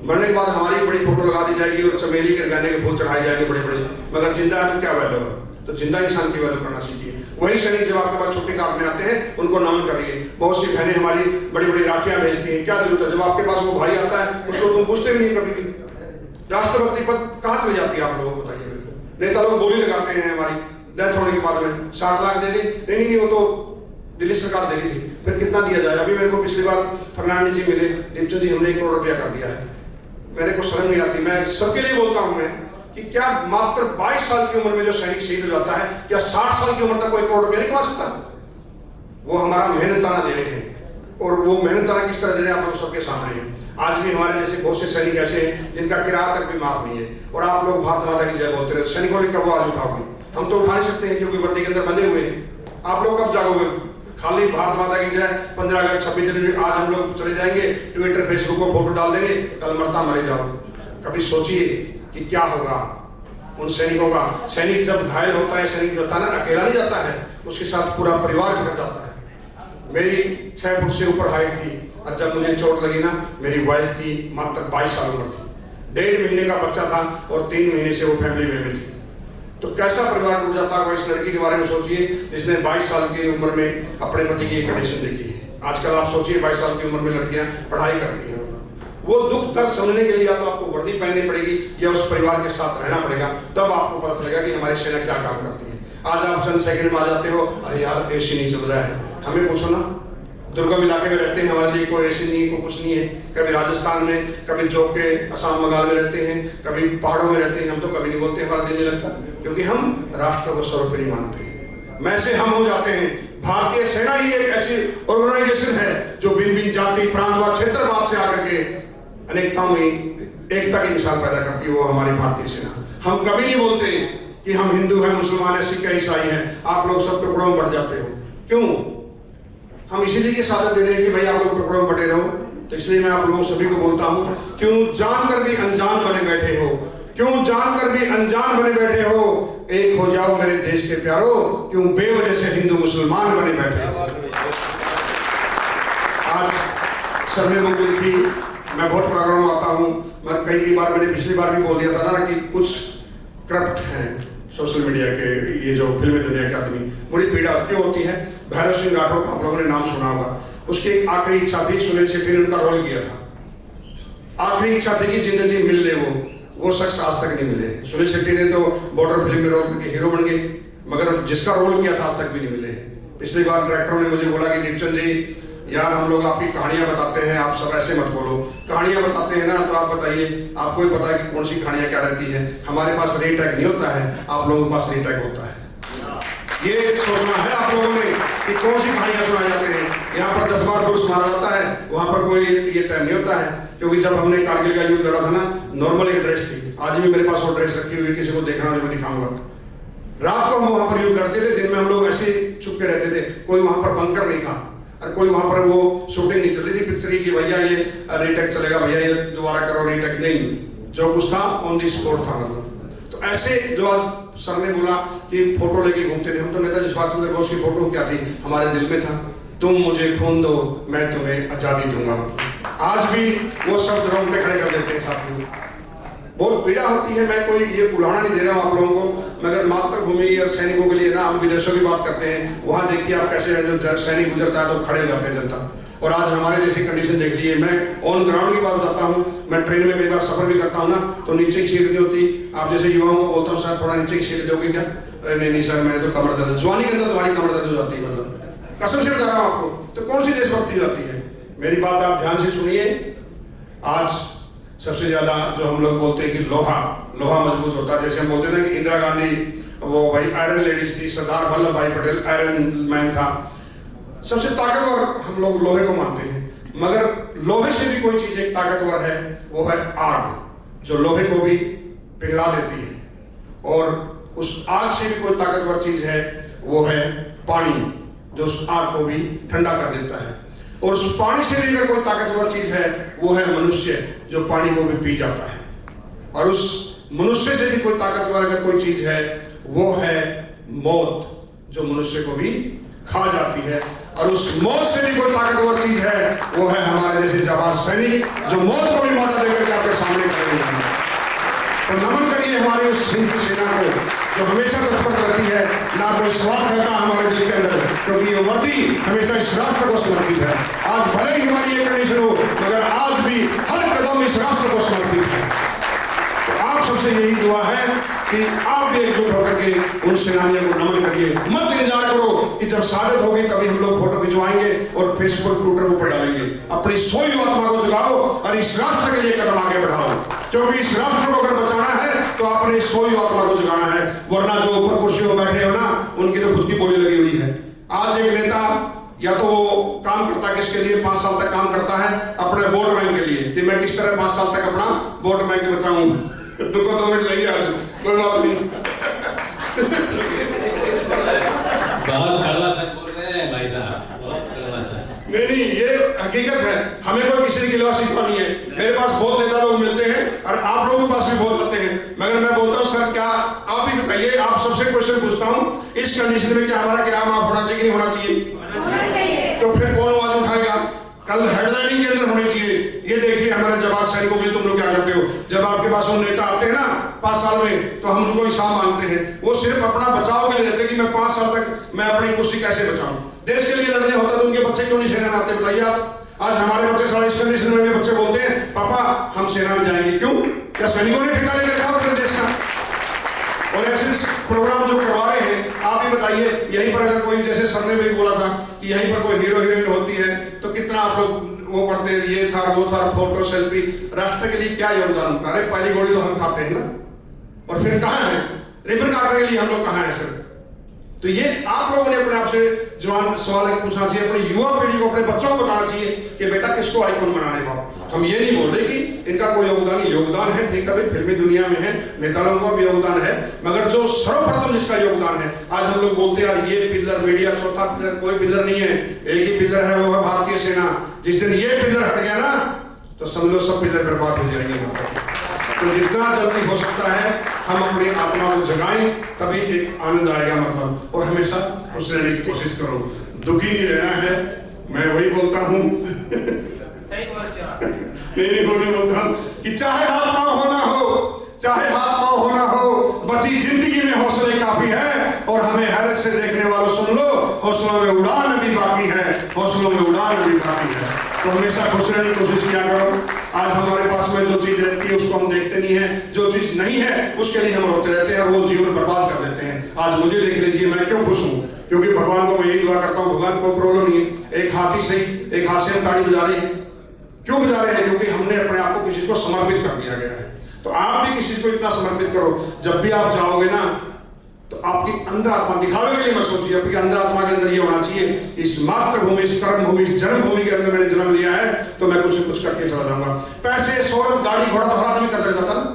S4: मरने के बाद हमारी बड़ी फोटो लगा दी जाएगी और चमेली के गाने के फूल चढ़ाए जाएंगे बड़े बड़े, मगर जिंदा है तो क्या वैल्यू है? तो जिंदा इंसान की वैल्यू करना सीखिए। वही सैनिक जब आपके पास छुट्टी काटने आते हैं उनको नमन करिए। बहुत सी बहनें हमारी बड़ी बड़ी राखियां भेजती हैं, क्या जरूरत है? जब आपके पास वो भाई आता है उसको तुम पूछते भी नहीं कभी भी। राष्ट्रभक्ति पद कहाँ चले जाती है आप लोगों को बताइए मेरे को। नेता लोग बोली लगाते हैं हमारी डेथ होने के बाद में 60 लाख दे दे, नहीं वो तो दिल्ली सरकार दे रही थी, फिर कितना दिया जाए? अभी मेरे को पिछली बार फर्नांडिस जी मिले, दीपचंद जी हमने 1 करोड़ रुपया कर दिया है। मेरे को शर्म नहीं आती, मैं सबके लिए बोलता हूं मैं कि क्या मात्र 22 साल की उम्र में जो सैनिक शहीद हो जाता है, क्या 60 साल की उम्र तक कोई 1 करोड़ रुपया नहीं कमा सकता? वो हमारा मेहनताना दे रहे हैं, और वो मेहनताना किस तरह दे रहे हैं आप लोग सबके सामने है। आज भी हमारे जैसे बहुत से सैनिक ऐसे हैं जिनका किराया तक भी माफ नहीं है, और आप लोग भारत माता की जय बोलते रहे। सैनिकों ने कब आवाज उठाओगे? हम तो उठा नहीं सकते हैं क्योंकि वर्दी के अंदर बंधे हुए हैं। आप लोग कब जागोगे? खाली भारत माता की जय 15 अगस्त 26 जनवरी आज हम लोग चले जाएंगे, ट्विटर फेसबुक पर फोटो डाल देंगे, कल मरता मरे जाओ। कभी सोचिए कि क्या होगा उन सैनिकों का। सैनिक जब घायल होता है, सैनिक होता है ना, अकेला नहीं जाता है, उसके साथ पूरा परिवार बिखर जाता है। मेरी 6 फुट से ऊपर हाइट थी, और जब मुझे चोट लगी ना, मेरी वाइफ की मात्र 22 साल उम्र थी, 1.5 महीने का बच्चा था, और 3 महीने से वो फैमिली में थी। तो कैसा परिवार टूट जाता है? इस लड़की के बारे में सोचिए जिसने 22 साल की उम्र में अपने पति की कंडीशन देखी है। आजकल आप सोचिए 22 साल की उम्र में लड़कियां पढ़ाई करती हैं, वो दुख दर्द समझने के लिए या तो आपको वर्दी पहननी पड़ेगी या उस परिवार के साथ रहना पड़ेगा, तब आपको पता चलेगा कि हमारी सेना क्या काम करती है। आज आप चंद सेकंड में आ जाते हो, अरे यार एसी नहीं चल रहा है, हमें पूछो ना। दुर्गम इलाके में रहते हैं, हमारे लिए कोई एसी नहीं है, कोई कुछ नहीं है। कभी राजस्थान में, कभी जो के असम बंगाल में रहते हैं, कभी पहाड़ों में रहते हैं, हम तो कभी नहीं बोलते, हमारा दिल नहीं लगता, क्योंकि हम राष्ट्र को सर्वोपरि मानते हैं। मैं से हम हो जाते हैं। भारतीय सेना ही एक ऐसी ऑर्गेनाइजेशन है जो भिन्न भिन्न जाति प्रांत व क्षेत्रवाद से आकर के अनेकताओं में एकता की मिसाल पैदा करती है, वो हमारी भारतीय सेना। हम कभी नहीं बोलते कि हम हिंदू हैं, मुसलमान हैं, सिख हैं, ईसाई हैं, आप लोग सब टुकड़ों में बढ़ जाते हो। क्यों? हम इसीलिए ये साधन दे रहे हैं कि भाई आप लोग टुकड़ों में बटे रहो। तो इसलिए मैं आप लोगों सभी को बोलता हूं, क्यों जानकर भी अनजान बने बैठे हो, क्यों जानकर भी अनजान बने बैठे हो, एक हो जाओ मेरे देश के प्यारो, क्यों बेवजह से हिंदू मुसलमान बने बैठे हो। आज सरने मुगल की मैं बहुत प्रोग्राम आता हूँ, मैं कई बार, मैंने पिछली बार भी बोल दिया था ना कि कुछ करप्ट हैं सोशल मीडिया के, ये जो फिल्मी दुनिया के आदमी, बड़ी पीड़ा क्यों होती है। भैरव सिंह राठौर का आप लोगों ने नाम सुना होगा, उसकी एक आखिरी इच्छा थी, सुनील शेट्टी ने उनका रोल किया था, आखिरी इच्छा थी कि जिंदगी मिल ले वो शख्स आज तक नहीं मिले। सुनील शेट्टी ने तो बॉर्डर फिल्म में रोल करके हीरो बन गए, मगर जिसका रोल किया था आज तक भी नहीं मिले। पिछली बार डायरेक्टरों ने मुझे बोला कि दीपचंद जी यार हम लोग आपकी कहानियां बताते हैं, आप सब ऐसे मत बोलो, कहानियां बताते हैं ना तो आप बताइए, आपको ही पता है कि कौन सी कहानियां क्या रहती है। हमारे पास रीटेक नहीं होता है, आप लोगों के पास रीटेक होता है। ये सोचना है आप लोगों ने कि कौन सी कहानियां सुनाई जाती हैं। यहाँ पर 10 बार पुरुष मारा जाता है, वहां पर कोई ये टाइम नहीं होता है, क्योंकि जब हमने कारगिल का युद्ध लड़ा था ना, नॉर्मल एक ड्रेस थी, आज भी मेरे पास वो ड्रेस रखी हुई, किसी को देखना मैं दिखाऊंगा। रात को हम वहां पर युद्ध करते थे, दिन में हम लोग ऐसे चुप के रहते थे, कोई वहां पर बंकर नहीं था, और कोई वहां पर वो शूटिंग नहीं चल रही थी पिक्चर की, भैया ये रीटेक चलेगा, भैया ये दोबारा करो रीटेक, नहीं, जो कुछ था ऑन दी स्पॉट था। मतलब तो ऐसे जो आज सर ने बोला कि फोटो लेके घूमते थे, हम तो नेताजी सुभाष चंद्र बोस की फोटो क्या थी, हमारे दिल में था, तुम मुझे खून दो मैं तुम्हें आजादी दूंगा। मतलब आज भी वो शब्द रोड पे खड़े कर देते हैं साथियों। बहुत पीड़ा होती है, मैं कोई ये उड़ाना नहीं दे रहा हूँ आप लोगों को, मगर मातृभूमि और सैनिकों के लिए ना, हम विदेशों की बात करते हैं, वहां देखिए आप कैसे जो सैनिक गुजरता है तो खड़े हो जाते हैं जनता। और आज हमारे जैसी कंडीशन देख लीजिए, मैं ऑन ग्राउंड की बात बताता हूँ, मैं ट्रेन में कई बार सफर भी करता हूँ ना, तो नीचे की सीट नहीं होती। आप जैसे युवाओं को बोलता हूँ सर थोड़ा नीचे की सीट दोगे क्या, अरे नहीं सर मैंने तो कमर दर्द, जवानी के अंदर तुम्हारी कमर दर्द हो जाती है, मतलब कसम से बता रहा हूँ आपको। तो कौन सी देशभक्ति जाती है? मेरी बात आप ध्यान से सुनिए। आज सबसे ज्यादा जो हम लोग बोलते हैं कि लोहा मजबूत होता है, जैसे हम बोलते हैं ना कि इंदिरा गांधी वो भाई आयरन लेडीज थी, सरदार वल्लभ भाई पटेल आयरन मैन था, सबसे ताकतवर हम लोग लोहे को मानते हैं, मगर लोहे से भी कोई चीज एक ताकतवर है, वो है आग, जो लोहे को भी पिघला देती है, और उस आग से भी कोई ताकतवर चीज है, वो है पानी, जो उस आग को भी ठंडा कर देता है। और उस पानी से भी अगर कोई ताकतवर चीज है, वो है मनुष्य, जो पानी को भी पी जाता है। और उस मनुष्य से भी कोई ताकतवर अगर कोई चीज है, वो है मौत, जो मनुष्य को भी खा जाती है। और उस मौत से भी कोई ताकतवर चीज है, वो है हमारे जैसे जाबाज सैनिक, जो मौत को भी माता देकर के आपके सामने खड़े हैं। तो नमन करिए हमारी उस हिंद की सेना को, जो हमेशा तत्पर रहती है, ना कोई स्वार्थ रहता हमारे दिल के अंदर, क्योंकि ये वर्दी हमेशा इस राष्ट्र को समर्पित है। आज भले ही हमारी ये कंडीशन हो, मगर आज भी हर कदम इस राष्ट्र को समर्पित है। तो आप सबसे यही दुआ है कि आप भी एकजुट होकर के उन सेनानियों को नमन करिए। मत इंतजार करो कि जब शहादत होगी तभी हम लोग फोटो खिंचवाएंगे और फेसबुक ट्विटर पर डालेंगे। अपनी सोई आत्मा को जगाओ और इस राष्ट्र के लिए कदम आगे बढ़ाओ, क्योंकि इस राष्ट्र को अगर बचाना है तो आपने सोई आत्मा को जगाना है। वरना जो ऊपर कुर्सियों में बैठे हो ना, उनकी तो खुद की बोली लगी हुई है। आज एक नेता या तो काम करता किसके लिए, 5 साल तक काम करता है अपने वोट बैंक के लिए, कि मैं किस तरह 5 साल तक अपना वोट बैंक बचाऊं। दुखो 2 मिनट लेंगे आज, कोई बात नहीं।
S5: बहुत कड़वा सच बोल रहे हैं भाई साहब, बहुत कड़वा सच।
S4: नहीं, ये हकीकत है। हमें कोई किसी की गिला शिकवा नहीं है। मेरे पास बहुत नेता लोग मिलते हैं और आप लोगों के पास भी बहुत आते हैं, मगर मैं बोलता हूँ सर क्या आप ही बताइए, आप सबसे क्वेश्चन पूछता हूँ, इस कंडीशन में क्या हमारा किराया माफ होना चाहिए कि नहीं होना चाहिए? तो फिर कौन आवाज उठाएगा? कल हेडलाइनिंग के अंदर होनी चाहिए, ये देखिए हमारे जवान सैनिकों के लिए तुम लोग क्या करते हो। जब आपके पास वो नेता आते हैं ना 5 साल में, तो हम उनको हिसाब मांगते हैं। वो सिर्फ अपना बचाव के लिए रहते हैं कि मैं 5 साल तक मैं अपनी कुर्सी कैसे बचाऊं। देश के लिए लड़ने होता तो उनके बच्चे क्यों नहीं सेना में आते, बताइए आप। आज हमारे बच्चे सारे इस कंडीशन में बच्चे बोलते हैं पापा हम सेना में जाएंगे, क्यों? क्या सैनिकों ने ठिकाने ले रखा अपने देश का? और ऐसे प्रोग्राम जो करवा रहे हैं, आप ही बताइए, यहीं पर अगर कोई, जैसे सर ने भी बोला था कि यहीं पर कोई हीरो हीरोइन होती है तो कितना आप लोग वो करते, ये था वो था, फोटो सेल्फी। राष्ट्र के लिए क्या योगदान उनका? अरे पहली गोली तो हम खाते हैं ना, और फिर कहाँ है रिबन काटने के लिए हम लोग कहाँ हैं सर? तो ये आप लोगों ने अपने आप से जवान सवाल पूछना चाहिए, अपनी युवा पीढ़ी को, अपने बच्चों को बताना चाहिए कि बेटा किसको आइकॉन बनाने का। हम ये नहीं बोल रहे कि इनका कोई योगदान है, ठीक है भाई, फिल्मी दुनिया में है, नेता लोगों का भी योगदान है, मगर जो सर्वप्रथम जिसका योगदान है, आज हम लोग बोलते हैं यार ये पिलर मीडिया, चौथा पिलर, कोई पिलर नहीं है, एक ही पिलर है, वो है भारतीय सेना। जिस दिन ये पिलर हट गया ना, तो समझो सब पिलर बर्बाद हो जाएंगे। मतलब तो जितना जल्दी हो सकता है हम अपनी आत्मा को जगाएं, तभी एक आनंद आएगा। मतलब और हमेशा खुश रहने की कोशिश करो, दुखी नहीं रहना है। मैं वही बोलता हूँ नहीं बोलता हूँ कि चाहे हाथ पाँव होना हो, चाहे हाथ पाँव होना हो, बची जिंदगी में हौसले काफी है। और हमें हैरत से देखने वालों सुन लो, हौसलों में उड़ान भी बाकी है, हौसलों में उड़ान भी बाकी है। तो हमेशा खुश रहने की कोशिश किया करो। आज हमारे पास में जो चीज रहती है उसको हम देखते नहीं है, जो चीज नहीं है उसके लिए हम रोते रहते हैं और वो जीवन बर्बाद कर देते हैं। आज मुझे देख लीजिए, मैं क्यों खुश हूँ? क्योंकि भगवान को मैं यही दुआ करता हूँ, भगवान को प्रॉब्लम नहीं है, एक हाथी सही, एक हाथ से हम ताड़ी बजा रहे हैं। क्यों बजा रहे हैं? क्योंकि हमने अपने आप को किसी को समर्पित कर दिया गया है। तो आप भी किसी को इतना समर्पित करो, जब भी आप जाओगे ना तो आपकी अंदर आत्मा, दिखावे के लिए मत सोचिए, आपकी अंदर आत्मा के अंदर ये होना चाहिए, इस मातृभूमि, इस कर्म भूमि, इस जन्मभूमि के अंदर मैंने जन्म लिया है, तो मैं कुछ न कुछ करके चला जाऊंगा। पैसे, शोहरत, गाड़ी घोड़ा तो हर आदमी करता जाता ना,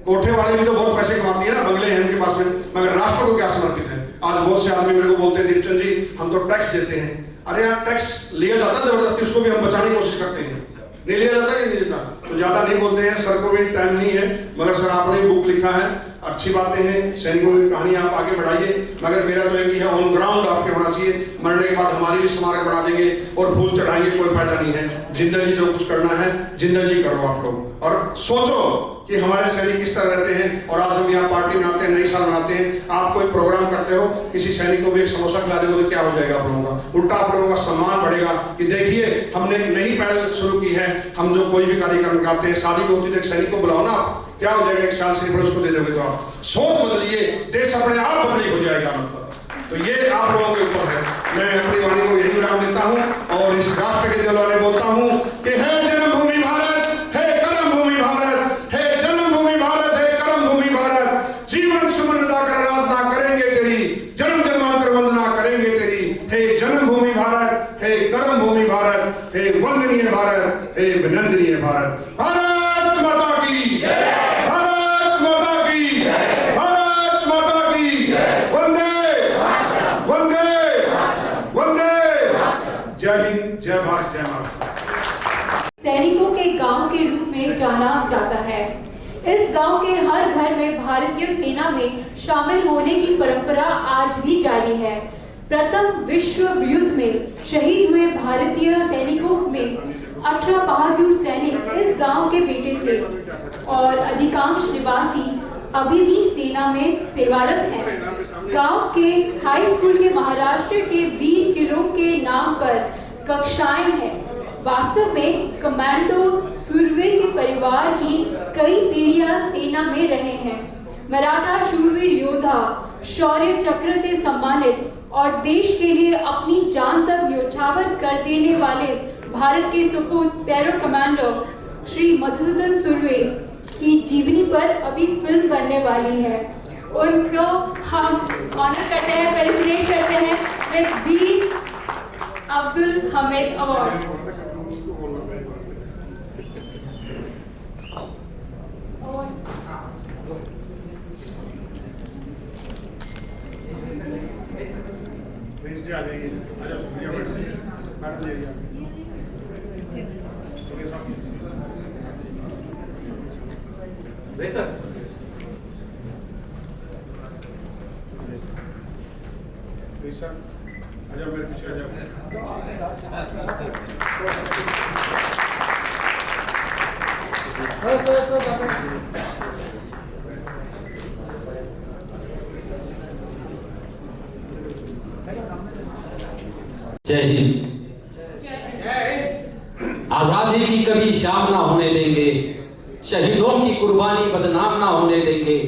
S4: कोठे वाले भी तो बहुत पैसे कमाती है ना, बंगले हैं उनके पास में, मगर राष्ट्र को क्या समर्पित है? आज बहुत से आदमी मेरे को बोलते हैं दीपचंद जी हम तो टैक्स देते हैं। अरे यार टैक्स लिया जाता है जबरदस्ती, उसको भी हम बचाने की कोशिश करते हैं, नहीं लिया जाता कि नहीं देता। तो ज्यादा नहीं बोलते हैं, सर को भी टाइम नहीं है, मगर सर आपने बुक लिखा है, अच्छी बातें हैं, सैनिकों की कहानी आप आगे बढ़ाइए, मगर मेरा तो एक ही है, ऑन ग्राउंड आपके होना चाहिए। मरने के बाद हमारी भी स्मारक बना देंगे और फूल चढ़ाएंगे, कोई फायदा नहीं है। जिंदगी जो कुछ करना है जिंदगी करो आप लोग, और सोचो कि हमारे सैनिक किस तरह रहते हैं। और आज हम यहाँ पार्टी मनाते हैं, नई साल मनाते हैं, आप कोई प्रोग्राम करते हो, किसी सैनिक को भी एक समोसा खिला दोगे तो क्या हो जाएगा आप लोगों का? उल्टा आप लोगों का सम्मान बढ़ेगा कि देखिए हमने एक नई पहल शुरू की है। हम जो कोई भी कार्यक्रम करते हैं, शादी होती है तो एक सैनिक को बुलाओ ना, क्या हो जाएगा? एक साल से उसको दे दोगे तो आप सोच बदलिए, देश अपने आप बदली हो जाएगा। मतलब तो ये आप लोगों के ऊपर है। मैं अपनी वाणी को यही विराम देता हूँ और इस राष्ट्र के दिलवाने बोलता हूँ कि है जन्मभूमि भारत, है कर्मभूमि भारत, है जन्मभूमि भारत, है कर्मभूमि भारत। जीवन सुमनता कर आराधना करेंगे तेरी, जन्म जन्मांतर वंदना करेंगे तेरी। हे जन्मभूमि भारत, हे कर्मभूमि भारत, हे वंदनीय भारत, हे अभिनंदनीय भारत। भारत माता की, भारत माता की, भारत माता की, वंदे वंदे वंदे। जय हिंद, जय भारत, जय माता।
S1: सैनिकों के गांव के रूप में जाना जाता है। इस गांव के हर घर में भारतीय सेना में शामिल होने की परंपरा आज भी जारी है। प्रथम विश्व युद्ध में शहीद हुए भारतीय सैनिकों में 18 बहादुर सैनिक इस गांव के बेटे थे और अधिकांश निवासी अभी भी सेना में सेवारत हैं। गांव के हाई स्कूल के महाराष्ट्र के वीर किलों के नाम पर कक्षाएं हैं। वास्तव में कमांडो सुरवीर के परिवार की कई पीढ़ियां सेना में रहे हैं। मराठा शूरवीर योद्धा शौर्य चक्र से सम्मानित और देश के लिए अपनी जान तक न्यौछावर कर देने वाले भारत के सुपूत पैरो कमांडो श्री मधुसूदन सुरवे की जीवनी पर अभी फिल्म बनने वाली है। उनको हम ऑनर करते हैं, फेलिसिटेट करते हैं विद वीर अब्दुल हमीद अवार्ड।
S4: आ जाइए, आ जाओ, मैडम जी आइए।
S3: सर
S4: सर आ जाओ, मेरे पीछे आ जाओ।
S5: जय हिंद। आजादी की कभी शाम ना होने देंगे, शहीदों की कुर्बानी बदनाम ना होने देंगे।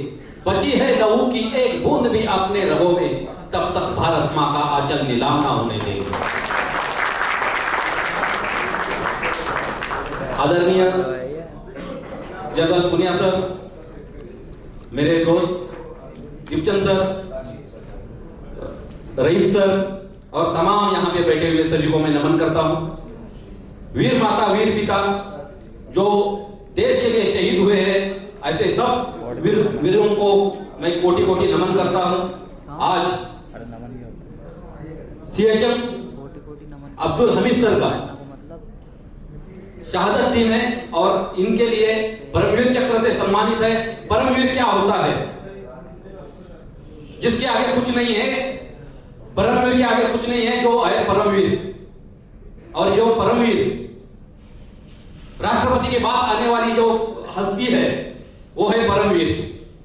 S5: बची है लहू की एक बूंद भी अपने रगों में, तब तक भारत माँ का आंचल नीलाम ना होने देंगे। आदरणीय जनरल पुनिया सर, मेरे दोस्त दीपचंद सर, रईस सर और तमाम यहाँ पे बैठे हुए सभी को मैं नमन करता हूँ। वीर माता वीर पिता जो देश के लिए शहीद हुए हैं, ऐसे सब वीरों को मैं कोटि कोटि नमन करता हूँ। आज सीएचएम अब्दुल हमीद सर का शहादत दिन है और इनके लिए परमवीर चक्र से सम्मानित है। परमवीर क्या होता है? जिसके आगे कुछ नहीं है, परमवीर के आगे कुछ नहीं है, जो है परमवीर। और जो परमवीर राष्ट्रपति के बाद आने वाली जो हस्ती है वो है परमवीर,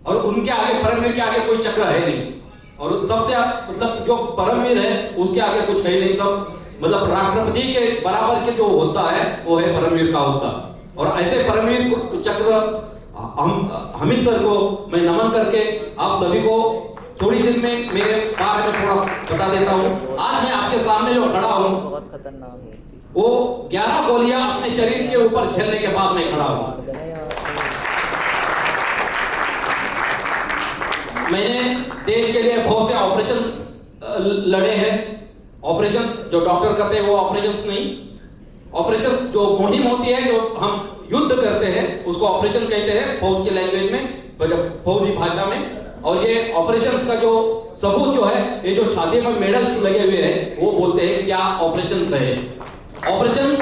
S5: और उनके आगे परमवीर के आगे कोई चक्र है नहीं। और सबसे मतलब जो परमवीर है उसके आगे कुछ है नहीं, सब मतलब राष्ट्रपति के बराबर के जो होता है वो है परमवीर का होता। और ऐसे परमवीर चक्र हमीद सर को मैं नमन करके आप सभी को थोड़ी देर में मेरे बारे में थोड़ा बता देता हूँ। आज मैं आपके सामने जो खड़ा हूँ
S6: बहुत खतरनाक है,
S5: वो 11 गोलियां अपने शरीर के ऊपर झेलने के बाद मैं खड़ा हूँ। मैंने देश के लिए बहुत से ऑपरेशंस लड़े हैं। ऑपरेशंस जो डॉक्टर करते हैं वो ऑपरेशंस नहीं, ऑपरेशंस जो मुहिम होती है, जो हम युद्ध करते हैं उसको ऑपरेशन कहते हैं फौज की लैंग्वेज में, फौजी भाषा में। और ये ऑपरेशंस का जो सबूत जो है, ये जो छाती में मेडल्स लगे हुए हैं वो बोलते हैं क्या ऑपरेशंस है। ऑपरेशंस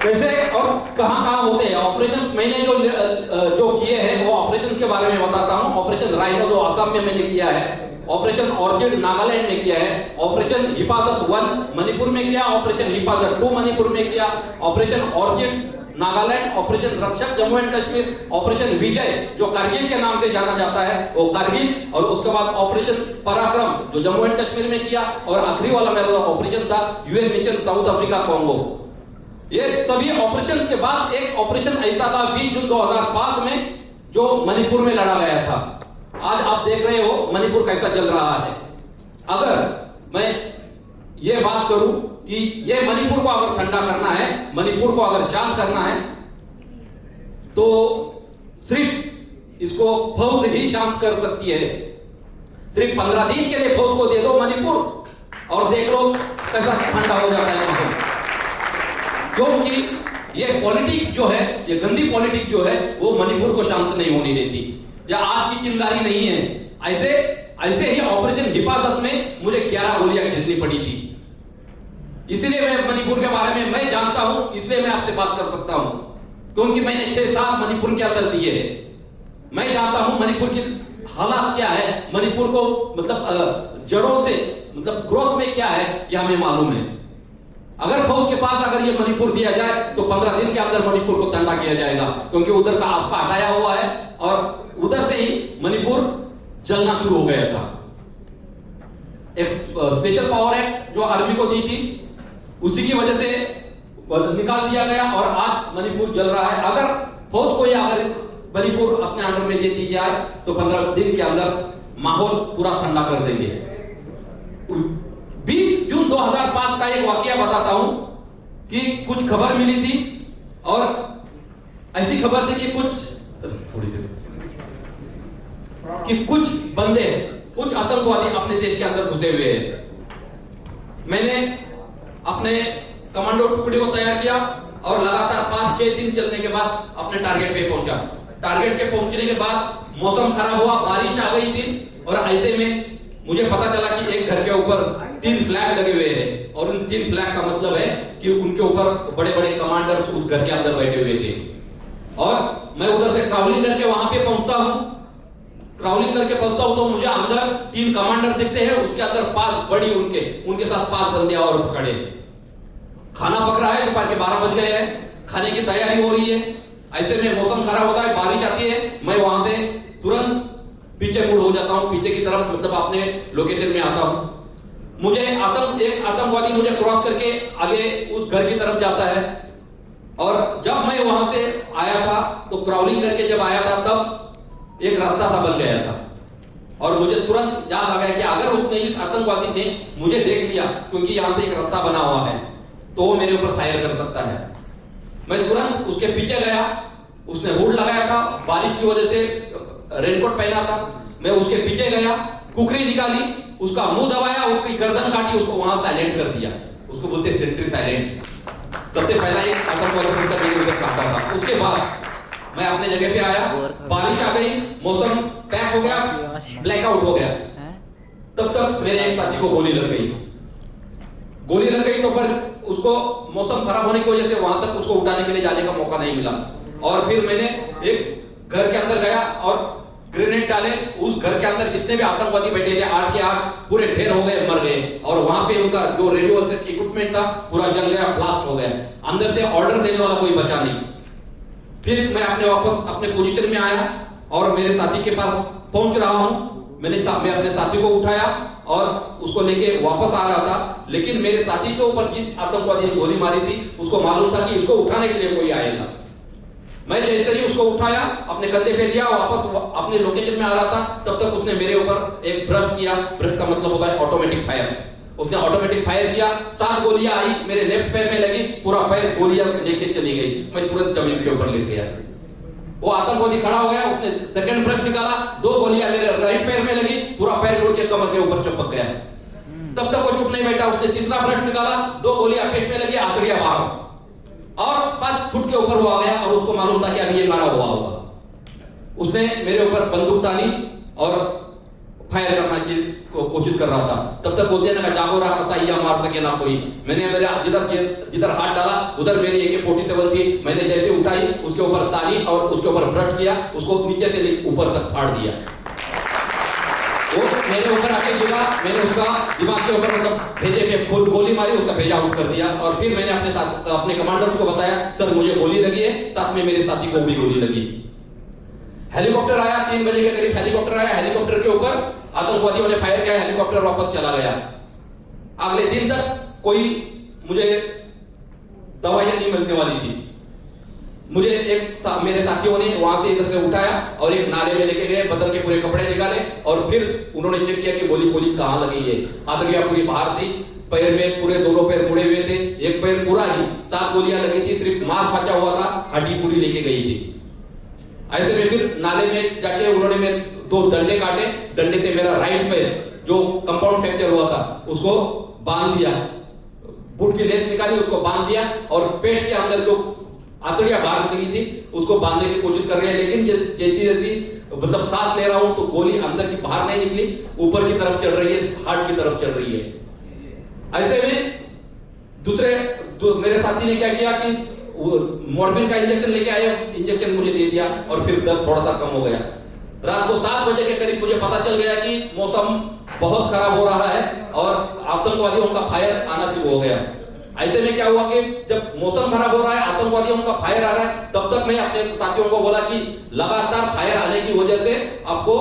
S5: कैसे और कहां होते हैं ऑपरेशंस? मैंने जो किए हैं वो ऑपरेशन के बारे में बताता हूं। ऑपरेशन राइनो जो असम में मैंने किया है, ऑपरेशन ऑर्चिड नागालैंड में किया है, ऑपरेशन हिफाजत 1 मणिपुर में किया, ऑपरेशन हिफाजत 2 मणिपुर में किया, ऑपरेशन ऑर्चिड नागालैंड, ऑपरेशन रक्षक जम्मू एंड कश्मीर, ऑपरेशन विजय जो कारगिल के नाम से जाना जाता है वो कारगिल, और उसके बाद ऑपरेशन पराक्रम जो जम्मू एंड कश्मीर में किया, और आखिरी वाला मेरा ऑपरेशन था UN mission south Africa Congo. ये सभी ऑपरेशंस के बाद एक ऑपरेशन ऐसा था 20 जून 2005 में जो मणिपुर में लड़ा गया था। आज आप देख रहे हो मणिपुर कैसा चल रहा है। अगर मैं ये बात करूं कि ये मणिपुर को अगर ठंडा करना है, मणिपुर को अगर शांत करना है, तो सिर्फ इसको फौज ही शांत कर सकती है। सिर्फ 15 दिन के लिए फौज को दे दो मणिपुर और देख लो कैसा ठंडा हो जाता है वहां। क्योंकि ये पॉलिटिक्स जो है, ये गंदी पॉलिटिक्स जो है वो मणिपुर को शांत नहीं होने देती, या आज की चिंगारी नहीं है। ऐसे ही ऑपरेशन हिफाजत में मुझे 11 गोलियां झेलनी पड़ी थी। इसलिए मैं मणिपुर के बारे में मैं जानता हूं, इसलिए मैं आपसे बात कर सकता हूं। क्योंकि मैंने 6 साल मणिपुर के अंदर दिए हैं। मैं जानता हूं मणिपुर की हालात क्या है, मणिपुर को मतलब जड़ों से मतलब ग्रोथ में क्या है, यह हमें मालूम है। अगर फौज के पास अगर ये मणिपुर दिया जाए तो 15 दिन के अंदर मणिपुर को ठंडा किया जाएगा, क्योंकि उधर का आस्था हटाया हुआ है और उधर से ही मणिपुर जलना शुरू हो गया था। एक स्पेशल पावर एक्ट जो आर्मी को दी थी, उसी की वजह से निकाल दिया गया और आज मणिपुर जल रहा है। अगर फौज को या अगर मणिपुर अपने अंडर में दे दी जाए तो 15 दिन के अंदर माहौल पूरा ठंडा कर देंगे। 20 जून 2005 का एक वाकया बताता हूं कि कुछ खबर मिली थी और ऐसी खबर थी कि कुछ बंदे, कुछ आतंकवादी अपने देश के अंदर घुसे हुए हैं। मैंने अपने कमांडो टुकड़ी को तैयार किया और लगातार 5-6 दिन चलने के बाद अपने टारगेट पे पहुंचा। टारगेट के पहुंचने के बाद मौसम खराब हुआ, बारिश आ गई थी और ऐसे में मुझे पता चला कि एक घर के ऊपर 3 फ्लैग लगे हुए हैं और उन 3 फ्लैग का मतलब है कि उनके ऊपर बड़े-बड़े कमांडर्स उस घर के अंदर बैठे हुए थे। और मैं उधर से क्राउलिंग करके वहां पे पहुंचता हूं। क्राउलिंग करके पहुंचता हूं तो मुझे अंदर 3 कमांडर दिखते हैं, उसके अंदर 5 बड़ी उनके साथ 5 बंदे और खड़े। खाना पक रहा है, दोपहर के 12 बज गए हैं, खाने की तैयारी हो रही है। ऐसे में मौसम खराब होता है, बारिश आती है, मैं वहां से तुरंत पीछे मुड़ हो जाता हूं, पीछे की तरफ मतलब अपने लोकेशन में आता हूं। मुझे एक आतंकवादी मुझे क्रॉस करके आगे उस घर की तरफ जाता है और जब मैं वहां से आया था तो क्राउलिंग करके जब आया था तब एक रास्ता सा बन गया था और मुझे तुरंत याद आ गया कि अगर उसने इस आतंकवादी ने मुझे देख लिया, क्योंकि यहां से एक रास्ता बना हुआ है, तो वो मेरे ऊपर फायर कर सकता है। मैं तुरंत उसके पीछे गया, उसने हुड लगाया था, बारिश की वजह से रेनकोट पहना था। मैं उसके पीछे गया, कुकरी निकाली, उसका मुंह दबाया, उसकी गर्दन काटी, उसको वहां साइलेंट कर दिया। उसको बोलते सेंट्री साइलेंट। सबसे पहला एक आतंकवादी मेरे ऊपर काटा था। उसके बाद मैं अपने जगह पे आया, बारिश आ गई, मौसम पैक हो गया, ब्लैकआउट हो गया। तब तक मेरे एक साथी को गोली लग गई। गोली लग गई तो फिर उसको मौसम खराब होने की वजह से वहां तक उसको उठाने के लिए जाने का मौका नहीं मिला और फिर मैंने एक घर के अंदर गया और ग्रेनेड डाले। उस घर के अंदर जितने भी आतंकवादी बैठे थे 8 के 8 पूरे ढेर हो गए, मर गए और वहां पे उनका जो रेडियो इक्विपमेंट था पूरा जल गया, ब्लास्ट हो गया। अंदर से ऑर्डर देने वाला कोई बचा नहीं। फिर मैं वापस अपने पोजीशन में आया और मेरे साथी के पास पहुंच रहा हूं। मैं अपने साथी को उठाया और उसको लेके वापस आ रहा था, लेकिन मेरे साथी के ऊपर जिस आतंकवादी ने गोली मारी थी उसको मालूम था कि इसको उठाने के लिए कोई आएगा। मैं जैसे ही उसको उठाया, अपने कंधे पे लिया, वापस अपने लोकेशन में आ रहा था, तब तक उसने मेरे ऊपर एक ब्रस्ट किया। ब्रस्ट का मतलब होता है ऑटोमेटिक फायर। उसने ऑटोमेटिक फायर किया, 7 गोलियां आई, मेरे लेफ्ट पैर में लगी, पूरा पैर गोलियां लेके चली गई। मैं तुरंत जमीन के ऊपर लेट गया। वो आतंकवादी खड़ा हो गया, उसने सेकंड ब्रस्ट निकाला, 2 गोलियां मेरे राइट पैर में लगी, पूरा पैर उड़ के कमर के ऊपर चिपक गया। तब तक वो चुप नहीं बैठा, उसने तीसरा ब्रस्ट निकाला, 2 गोलियां पेट में लगी, आंतड़ियां बाहर और 5 फुट के ऊपर वो आ गया और उसको मालूम था कि अभी ये मारा हुआ होगा। उसने मेरे ऊपर बंदूक तानी और फायर करना की कोशिश कर रहा था। तब तक बोलते हैं ना, जागो रहा सैया मार सके ना कोई। मैंने मेरे जिधर हाथ डाला उधर मेरी AK-47 थी। मैंने जैसे उठाई, उसके ऊपर ताली और उसके ऊपर ब्रश किया, उसको नीचे से ऊपर तक फाड़ दिया। वो मेरे ऊपर आके गिरा, मैंने उसका दिमाग के ऊपर मतलब भेजे पे खुद गोली मारी, उसका भेजा आउट कर दिया और फिर मैंने अपने कमांडर्स को बताया, सर मुझे गोली लगी है, साथ में मेरे साथी को भी गोली लगी। हेलीकॉप्टर आया, 3 बजे के करीब हेलीकॉप्टर आया। हेलीकॉप्टर के ऊपर आतंकवादियों ने फायर किया, हेलीकॉप्टर वापस चला गया। अगले दिन तक कोई मुझे दवाइयां नहीं मिलने वाली थी। मुझे मेरे साथियों ने वहां से इधर से उठाया और एक नाले में लेके गए, बदन के पूरे कपड़े निकाले और फिर उन्होंने चेक किया कि गोली कहां लगी है। हथेलियां पूरी बाहर थी, पैर में पूरे दोनों पैर मुड़े हुए थे, एक पैर पूरा ही 7 गोलियां लगी थी, सिर्फ मांस बचा हुआ था, हड्डी पूरी लेके गई थी। ऐसे में फिर नाले में जाके उन्होंने मेरे 2 डंडे काटे। डंडे से मेरा राइट पैर जो कंपाउंड फ्रैक्चर हुआ था उसको बांध दिया, बूट की लेस निकाली, उसको बांध दिया और पेट के अंदर जो आंतड़ियां बाहर निकली थी उसको बांधने की कोशिश कर रहे हैं, लेकिन जैसी मतलब सांस ले रहा हूं तो गोली अंदर की बाहर नहीं निकली, ऊपर की तरफ चढ़ रही है, हार्ट की तरफ चढ़ रही है। ऐसे में मेरे साथी ने क्या किया कि मॉर्फिन का इंजेक्शन लेके आए, इंजेक्शन मुझे दे दिया और फिर दर्द थोड़ा सा कम हो गया। रात को 7 बजे के करीब मुझे पता चल गया कि मौसम बहुत खराब हो रहा है और आतंकवादियों का फायर आना शुरू हो गया। ऐसे में क्या हुआ कि जब मौसम खराब हो रहा है, आतंकवादियों का फायर आ रहा है, तब तक मैं अपने साथियों को बोला कि लगातार फायर आने की वजह से आपको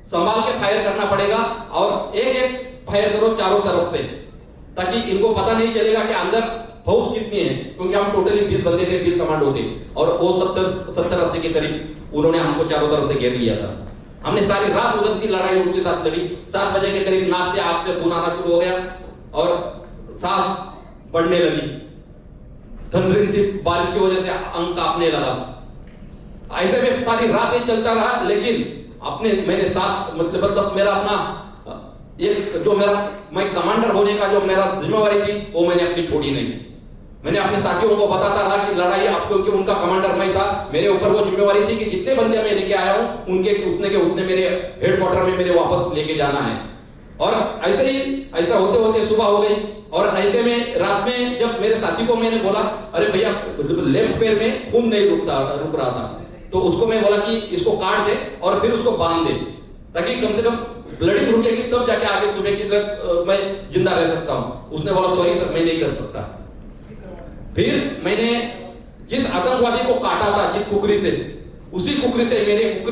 S5: संभाल के फायर करना पड़ेगा और एक फायर करो चारों तरफ से, ताकि इनको पता नहीं चलेगा कि अंदर फौज कितनी है, क्योंकि हम टोटली 20 बंदे थे, 20 कमांडो थे और वो 70-80 के करीब उन्होंने हमको चारों तरफ से घेर लिया था। हमने सारी रात उधर की लड़ाई उनके साथ लड़ी। 7 बजे के करीब नाक से आग से खून आना शुरू हो गया और सांस बढ़ने लगी, थंडरिंग सी बारिश की वजह से अंग कांपने लगा। ऐसे में सारी रात ही चलता रहा, लेकिन मैंने साथ मतलब मेरा अपना एक जो मैं कमांडर होने का जो मेरा जिम्मेवारी थी वो मैंने अपनी छोड़ी नहीं। मैंने अपने साथियों को बताता रहा कि लड़ाई अब, क्योंकि उनका कमांडर मैं था, मेरे ऊपर वो जिम्मेवारी थी कि जितने बंदे मैं लेके आया हूं उनके उतने के उतने मेरे हेडक्वार्टर में मेरे वापस लेके जाना है। और ऐसा होते होते सुबह हो गई और ऐसे में रात में जब मेरे साथी को मैंने बोला, अरे भैया लेफ्ट पैर में खून नहीं रुक रहा था, तो उसको मैं बोला कि इसको काट दे और फिर उसको बांध दे, ताकि कम से कम ब्लडिंग रुकेगी, तब जाके आगे सुबह की तक मैं जिंदा रह सकता हूं। उसने बोला सॉरी सर, मैं नहीं कर सकता। फिर मैंने जिस आतंकवादी को काटा था जिस कुकरी से, उसी कुकरी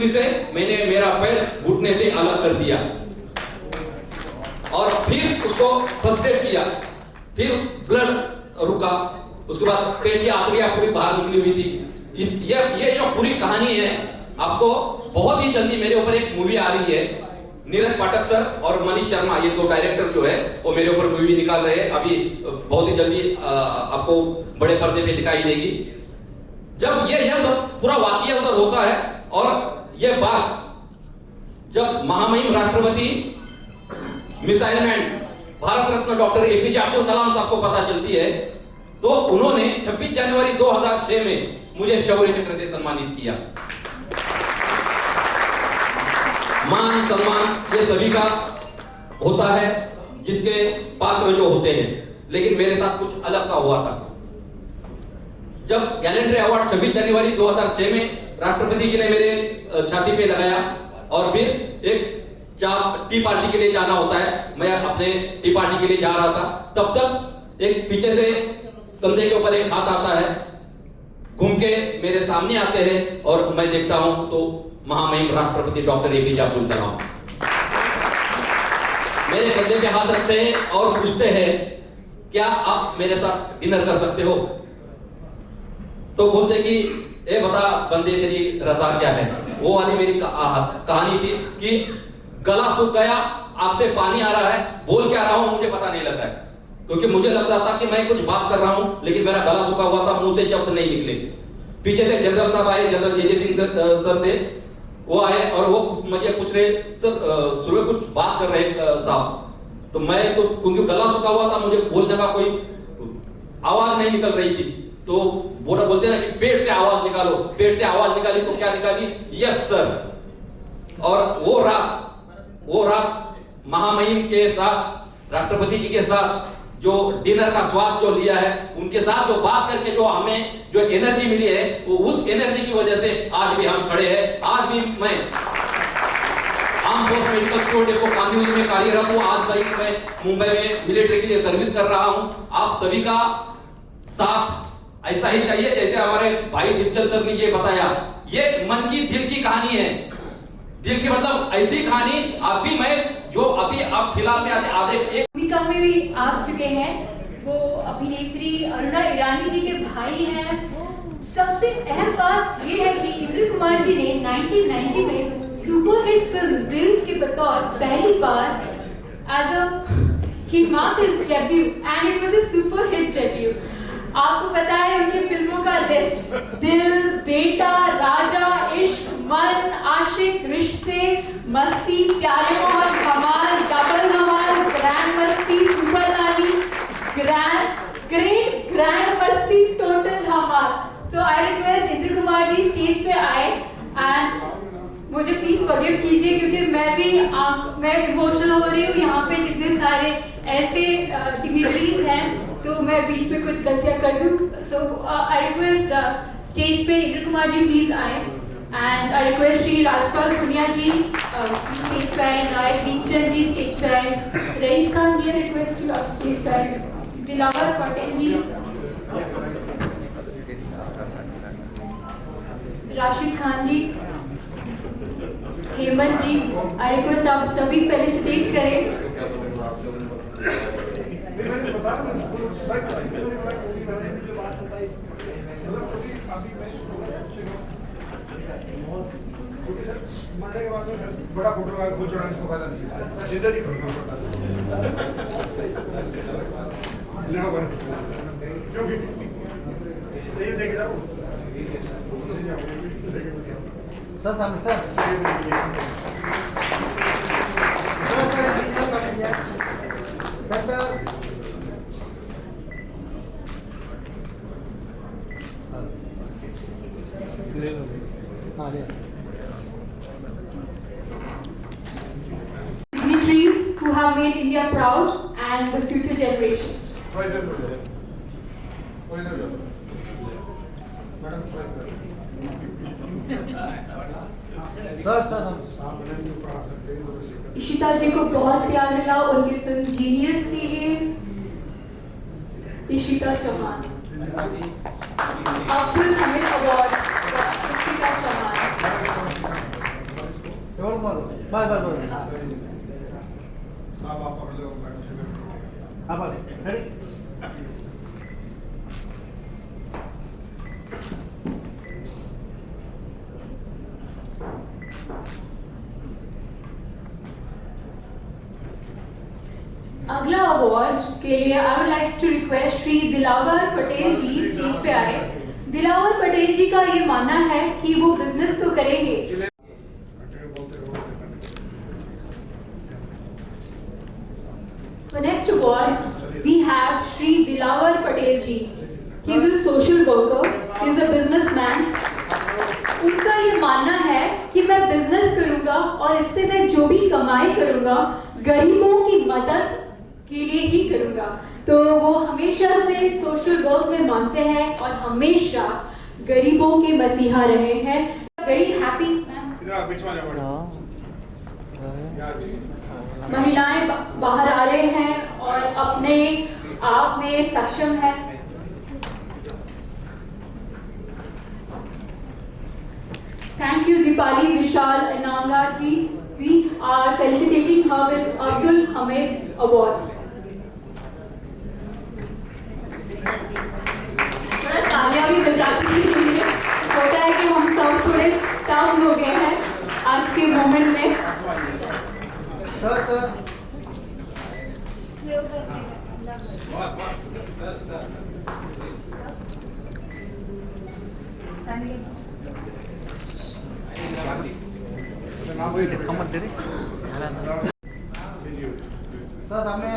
S5: से मैंने मेरा पैर घुटने से अलग कर दिया और फिर उसको फर्स्ट एड किया, फिर ब्लड रुका, उसके बाद पेट की आंतड़ियां पूरी बाहर निकली हुई थी। ये जो पूरी कहानी है, आपको बहुत ही जल्दी मेरे ऊपर एक मूवी आ रही है, नीरज पाठक सर और मनीष शर्मा, ये दो डायरेक्टर जो है वो मेरे ऊपर मूवी निकाल रहे हैं। अभी बहुत ही जल्दी आपको बड़े पर्दे पे दिखाई देगी। जब यह सब पूरा वाकया उधर होता है और यह बात जब महामहिम राष्ट्रपति missile man Bharat Ratna doctor APJ Abdul Kalam साहब को पता चलती है, तो उन्होंने 26 जनवरी 2006 में मुझे शौर्य चक्र से सम्मानित किया। मान सम्मान ये सभी का होता है, जिसके पात्र जो होते हैं, लेकिन मेरे साथ कुछ अलग सा हुआ था। जब गैलेंट्री अवार्ड 26 जनवरी 2006 में राष्ट्रपति जी ने मेरे छाती पे लगाया और फिर एक टी पार्टी के लिए जाना होता है, मैं अपने टी पार्टी के लिए जा रहा था, तब तक एक पीछे से कंधे के ऊपर एक हाथ आता है, घूम के मेरे सामने आते हैं और मैं देखता हूं तो महामहिम राष्ट्रपति डॉक्टर एपीजे अब्दुल कलाम मेरे कंधे पे हाथ रखते हैं और पूछते हैं, क्या आप मेरे साथ डिनर कर सकते हो? तो बोलते कि ए बता बंदे, तेरी रजा क्या है? वो वाली मेरी कहानी थी कि गला सूख गया, आंख से पानी आ रहा है, बोल क्या रहा हूं मुझे पता नहीं लग रहा है, क्योंकि मुझे लग रहा था कि मैं कुछ बात कर रहा हूं, लेकिन मेरा गला सूखा हुआ था, मुंह से शब्द नहीं निकले। पीछे से जनरल साहब आए, जनरल जे सिंह सर थे, वो आए और वो मुझे पूछ रहे, सर सुबह कुछ बात कर रहे साहब। तो मैं तो क्योंकि गला सूखा हुआ था, मुझे बोलने का कोई आवाज नहीं निकल रही थी, तो बोलते ना कि पेट से आवाज निकालो, पेट से आवाज निकाली तो क्या निकाली? Yes sir. और वो रात महामहिम के साथ, राष्ट्रपति जी के साथ जो डिनर का स्वाद जो लिया है, उनके साथ जो बात करके जो हमें जो एनर्जी मिली है, वो उस एनर्जी की वजह से आज भी हम खड़े हैं। आज भी मैं arm force medical store depot Kandivali में कार्यरत हूँ। आज भाई मैं मुंबई में मिलिट्री के लिए सर्विस कर रहा हूँ। आप सभी का साथ ऐसा ही चाहिए, जैसे हमारे भाई दीपचंद सर ने ये बताया, ये मन की दिल की कहानी है। दिल की मतलब ऐसी कहानी आप भी, मैं जो अभी आप फिलहाल में आधे एक
S1: भूमिका में भी आ चुके हैं, वो अभिनेत्री अरुणा ईरानी जी के भाई हैं। सबसे अहम बात ये है कि इंद्र कुमार जी ने 1990 में सुपरहिट फिल्म दिल के बतौर पहली बार he marked his debut and it was a super hit debut. आपको पता है उनकी फिल्मों का लिस्ट, दिल, बेटा, राजा, इश्क, मन, आशिक, रिश्ते, Masti, Pyaare Mohabbat, Dhamaal, double Dhamaal, grand Masti, super Nani, grand Masti, total Dhamaal. So I request Indra Kumar ji stage पे आए एंड मुझे प्लीज फॉरगिव कीजिए, क्योंकि मैं इमोशनल हो रही हूँ। यहाँ पे जितने सारे ऐसे डिग्निटरीज हैं तो मैं बीच में कुछ गलतियाँ कर दूँ. So I request स्टेज पे इंद्र कुमार जी प्लीज आए. And I request Shri Rajpal Punia ji stage पे आए. नायक दीपचंद जी स्टेज पे आए. Raees Khan ji I request you आप स्टेज पे आए. दिलावर पटेल जी, राशिद खान जी, हेमंत जी, I request आप सभी फेलिसिटेट करें.
S4: मरने के बाद बड़ा फोटो लगा खुद चढ़ाने से फायदा नहीं है. जिंदा जी फोटो ना बन क्योंकि नहीं लेके जाओ
S6: सर सामने sir
S1: Dignitaries who have made India proud and the future generation. Ishita ji को बहुत प्यार मिला उनकी फिल्म जीनियस के लिए. इशिता चौहान. अब्दुल हमीद अवार्ड इशिता चौहान.
S6: बस रेडी.
S1: अगला अवार्ड के लिए I would like to request Shri Dilawar Patel ji stage पे आए. दिलावर पटेल जी का ये मानना है कि वो बिजनेस तो करेंगे. The next award we have Shri Dilawar Patel ji. He is a social worker. He is a businessman. उनका ये मानना है कि मैं बिजनेस करूंगा और इससे मैं जो भी कमाई करूंगा गरीबों की मदद के लिए ही करूंगा. तो वो हमेशा से सोशल वर्क में मानते हैं और हमेशा गरीबों के मसीहा रहे हैं. Very happy. महिलाएं बाहर आ रहे हैं और अपने आप में सक्षम है. Thank you Dipali Vishal Inamdar ji. We are felicitating her with Abdul Hamid Awards. थोड़ा तालियां भी बजाती हैं. होता है कि हम सब थोड़े स्टाफ हो गए हैं आज के मोमेंट में.
S6: सर सामने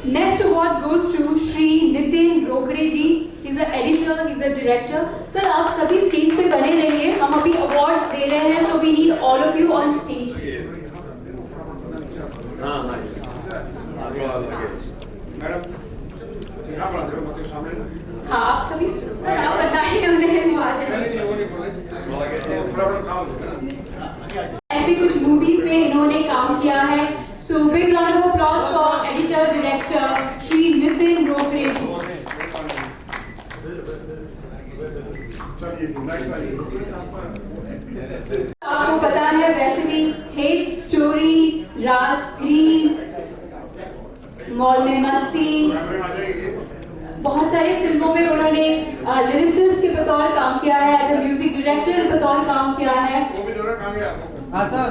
S1: Next award goes to Shri Nitin Rokde ji. He's a editor, he's a director. Sir, आप सभी स्टेज पे बने रहिए. हम अभी awards दे रहे हैं, so we need all of you on stage. हाँ, आप सभी सर आप बताइए उन्हें वो आ जाए. ऐसे कुछ मूवीज में इन्होंने काम किया है. So big round of applause for editor director Shri Nitin Rokde ji. आपको पता है वैसे भी हेट स्टोरी, राज 3, मॉल में मस्ती, बहुत सारी फिल्मों में उन्होंने लिरिसिस्ट के बतौर काम किया है. एज ए म्यूजिक डायरेक्टर के बतौर काम किया है.
S6: हाँ सर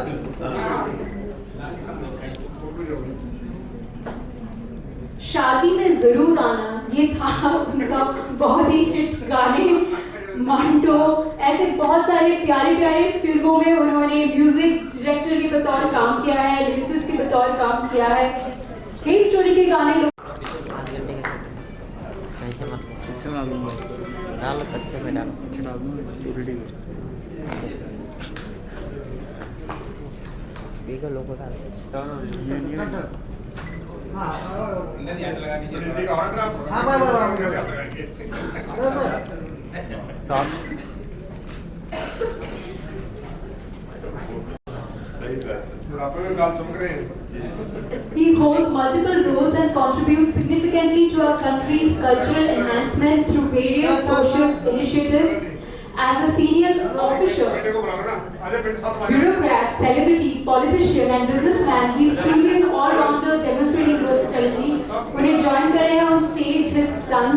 S1: शादी में जरूर आना ये था उनका बहुत ही हिट गाने. मांटो ऐसे बहुत सारे प्यारे प्यारे फिल्मों में उन्होंने म्यूजिक डायरेक्टर के बतौर काम किया है, लिरिसिस्ट के बतौर काम किया है. हेट स्टोरी के गाने लोग
S7: अच्छे डालो अच्छे में डालो ठीक है लोगों का
S6: हाँ
S3: अंदर ही हाथ लगा दीजिए
S4: जी का ऑटोग्राफ
S6: हाँ बाय बाय
S4: आपने गाल चमक रहे हैं
S1: He holds multiple roles and contributes significantly to our country's cultural enhancement through various social initiatives. As a senior official,
S4: बेटे को बुलाओ ना आजा बेटे साथ में
S1: bureaucrat, celebrity, politician and businessman, he is truly an all-rounder demonstrating versatility. उन्हें join कर रहे हैं on stage his son,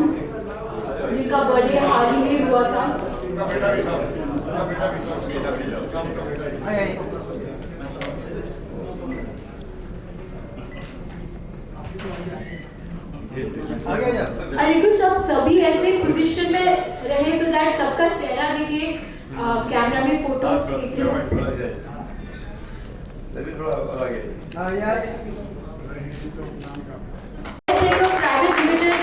S1: जिनका बर्थडे हाल ही में हुआ था.
S4: उनका बेटा भी साथ उनका बेटा भी साथ
S6: आई आई आगे जा
S1: I request आप सभी ऐसे पोजीशन में रहे so that सबका चेहरा दिखे कैमरा में फोटोज दिखे.
S6: हाँ यार
S1: प्राइवेट लिमिटेड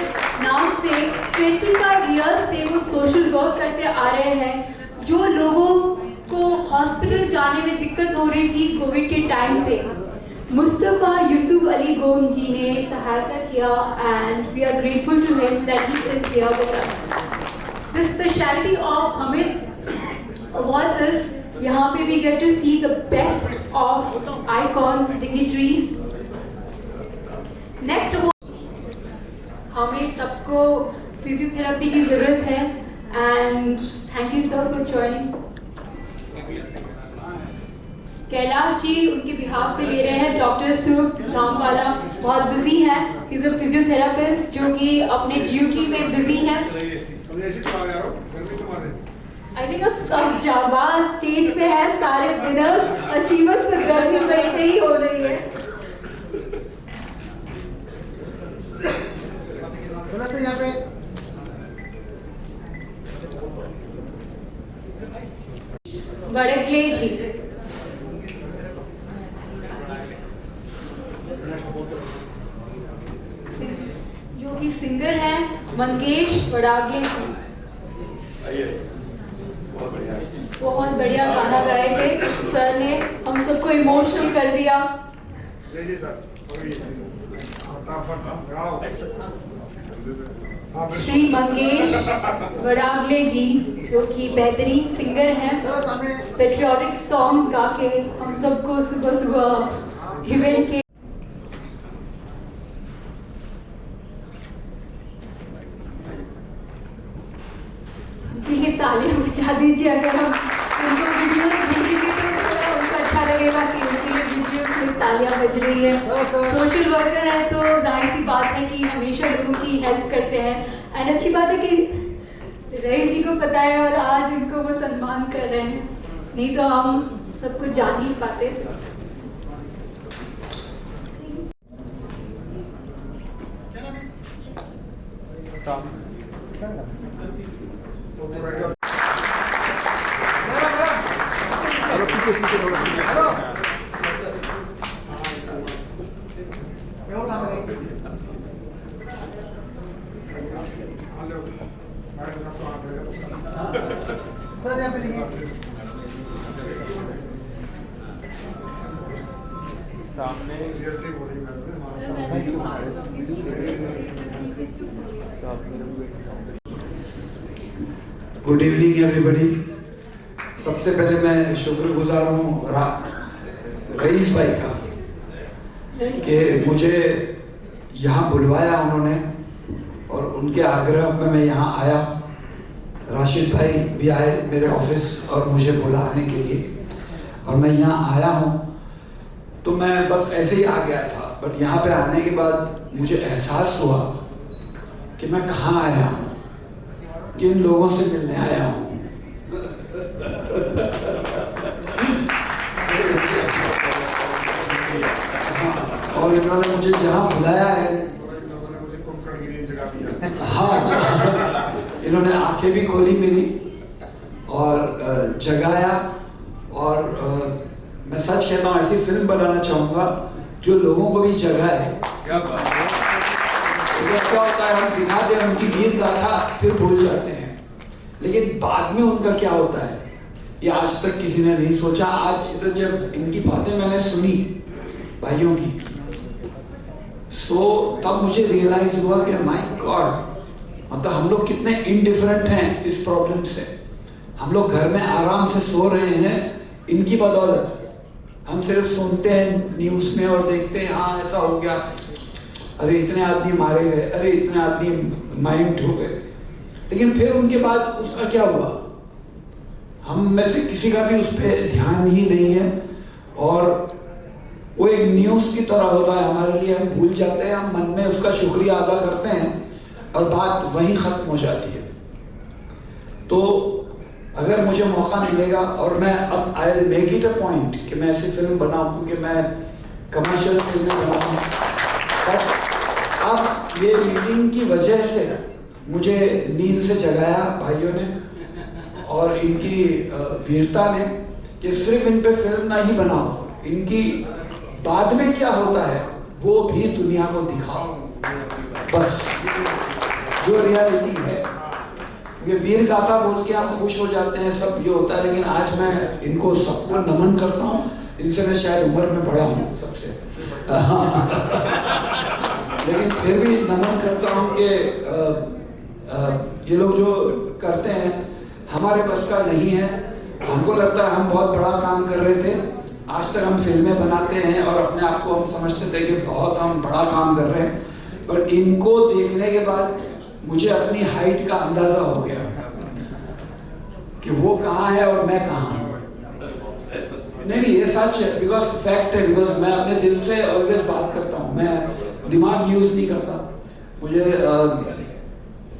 S1: नाम से 25 इयर्स से वो सोशल वर्क करते आ रहे हैं. जो लोगों को हॉस्पिटल जाने में दिक्कत हो रही थी कोविड के टाइम पे, मुस्तफ़ा यूसुफ अली गोम जी ने सहायता किया and we are grateful to him that he is here with us. The speciality of Hamid awards is यहाँ पे we get to see the best of icons, dignitaries. Next हमें सबको फिजियोथेरेपी की ज़रूरत है and thank you sir for joining. Kailash ji उनके behalf से ले रहे हैं डॉक्टर सुब धामवाला, बहुत बिजी हैं. ही इज अ फिजियोथेरेपिस्ट जो कि अपने ड्यूटी में बिजी हैं. आई थिंक अब सब जाबाज स्टेज पे है, सारे विनर्स अचीवर्स तो गर्मी वहीं पे ही हो रही है.
S6: बोला तो यहाँ पे
S1: बड़गले जी जो कि सिंगर हैं, मंगेश वड़ागले जी. बहुत बढ़िया गाना गाए थे सर ने, हम सबको इमोशनल कर दिया.
S4: जी सर
S1: श्री मंगेश वड़ागले जी जो कि बेहतरीन सिंगर हैं,
S6: चलो सामने
S1: पेट्रियोटिक सॉन्ग गा के हम सबको सुबह सुबह इवेंट के लिए तालियां बजा दीजिए. अगर हम उनको वीडियोस भेजेंगे तो थोड़ा उनको अच्छा लगेगा कि उनके लिए वीडियोस में तालियां बज रही है. सोशल वर्कर है तो जाहिर सी बात है कि हमेशा लोगों की हेल्प करते हैं एंड अच्छी बात है कि रईस जी को पता है और आज उनको वो सम्मान कर रहे हैं, नहीं तो हम सब कुछ जान नहीं पाते.
S6: क्यों कहाँ गई सर यहाँ पे लिखिए
S8: गुड इवनिंग एवरीबॉडी. सबसे पहले मैं शुक्रगुजार हूँ रईस भाई का कि मुझे यहाँ बुलवाया उन्होंने और उनके आग्रह में मैं यहाँ आया. राशिद भाई भी आए मेरे ऑफिस और मुझे बुलाने के लिए और मैं यहाँ आया हूँ. तो मैं बस ऐसे ही आ गया था, बट यहाँ पे आने के बाद मुझे एहसास हुआ कि मैं कहाँ आया हूँ, किन लोगों से मिलने आया हूँ. और इन्होंने मुझे जहाँ बुलाया है, हाँ, इन्होंने आंखें भी खोली मेरी और जगाया. और मैं सच कहता हूँ ऐसी फिल्म बनाना चाहूँगा जो लोगों को भी जगाए. तो क्या होता है, हम दिखाते हैं उनकी वीर गाथा, फिर भूल जाते हैं, लेकिन बाद में उनका क्या होता है ये आज तक किसी ने नहीं सोचा। आज तो जब इनकी बातें मैंने सुनी भाइयों की, सो तब मुझे रियलाइज हुआ कि माय गॉड, मतलब हम लोग कितने इनडिफरेंट हैं इस प्रॉब्लम से। हम लोग घर में आराम से सो रहे हैं इनकी बदौलत। हम सिर्फ सुनते हैं न्यूज़ में और देखते हैं हाँ ऐसा हो गया, अरे इतने आदमी मारे गए, अरे इतने आदमी माइंड हो गए, लेकिन फिर उनके बाद उसका क्या हुआ, हम में से किसी का भी उस पर ध्यान ही नहीं है, और वो एक न्यूज़ की तरह होता है हमारे लिए। हम भूल जाते हैं, हम मन में उसका शुक्रिया अदा करते हैं और बात वहीं ख़त्म हो जाती है। तो अगर मुझे मौका मिलेगा, और मैं अब I will make it a point कि मैं ऐसी फिल्म बनाऊं, क्योंकि मैं कमर्शियल फिल्में बनाऊं, बट अब ये मीटिंग की वजह से मुझे नींद से जगाया भाइयों ने और इनकी वीरता ने कि सिर्फ इन पे फिल्म ना ही बनाओ, इनकी बाद में क्या होता है वो भी दुनिया को दिखाओ, बस जो रियलिटी है। ये वीर गाथा बोल के हम खुश हो जाते हैं, सब ये होता है, लेकिन आज मैं इनको सबको नमन करता हूँ। इनसे मैं शायद उम्र में बड़ा हूँ सबसे लेकिन फिर भी नमन करता हूँ कि ये लोग जो करते हैं हमारे बस का नहीं है। हमको लगता है हम बहुत बड़ा काम कर रहे थे, आज तक हम फिल्में बनाते हैं और अपने आप को हम समझते थे कि बहुत हम बड़ा काम कर रहे हैं, बट इनको देखने के बाद मुझे अपनी हाइट का अंदाजा हो गया कि वो कहाँ है और मैं कहाँ हूँ। नहीं ये सच है, बिकॉज फैक्ट है, बिकॉज मैं अपने दिल से ऑलवेज बात करता हूँ, मैं दिमाग यूज नहीं करता। मुझे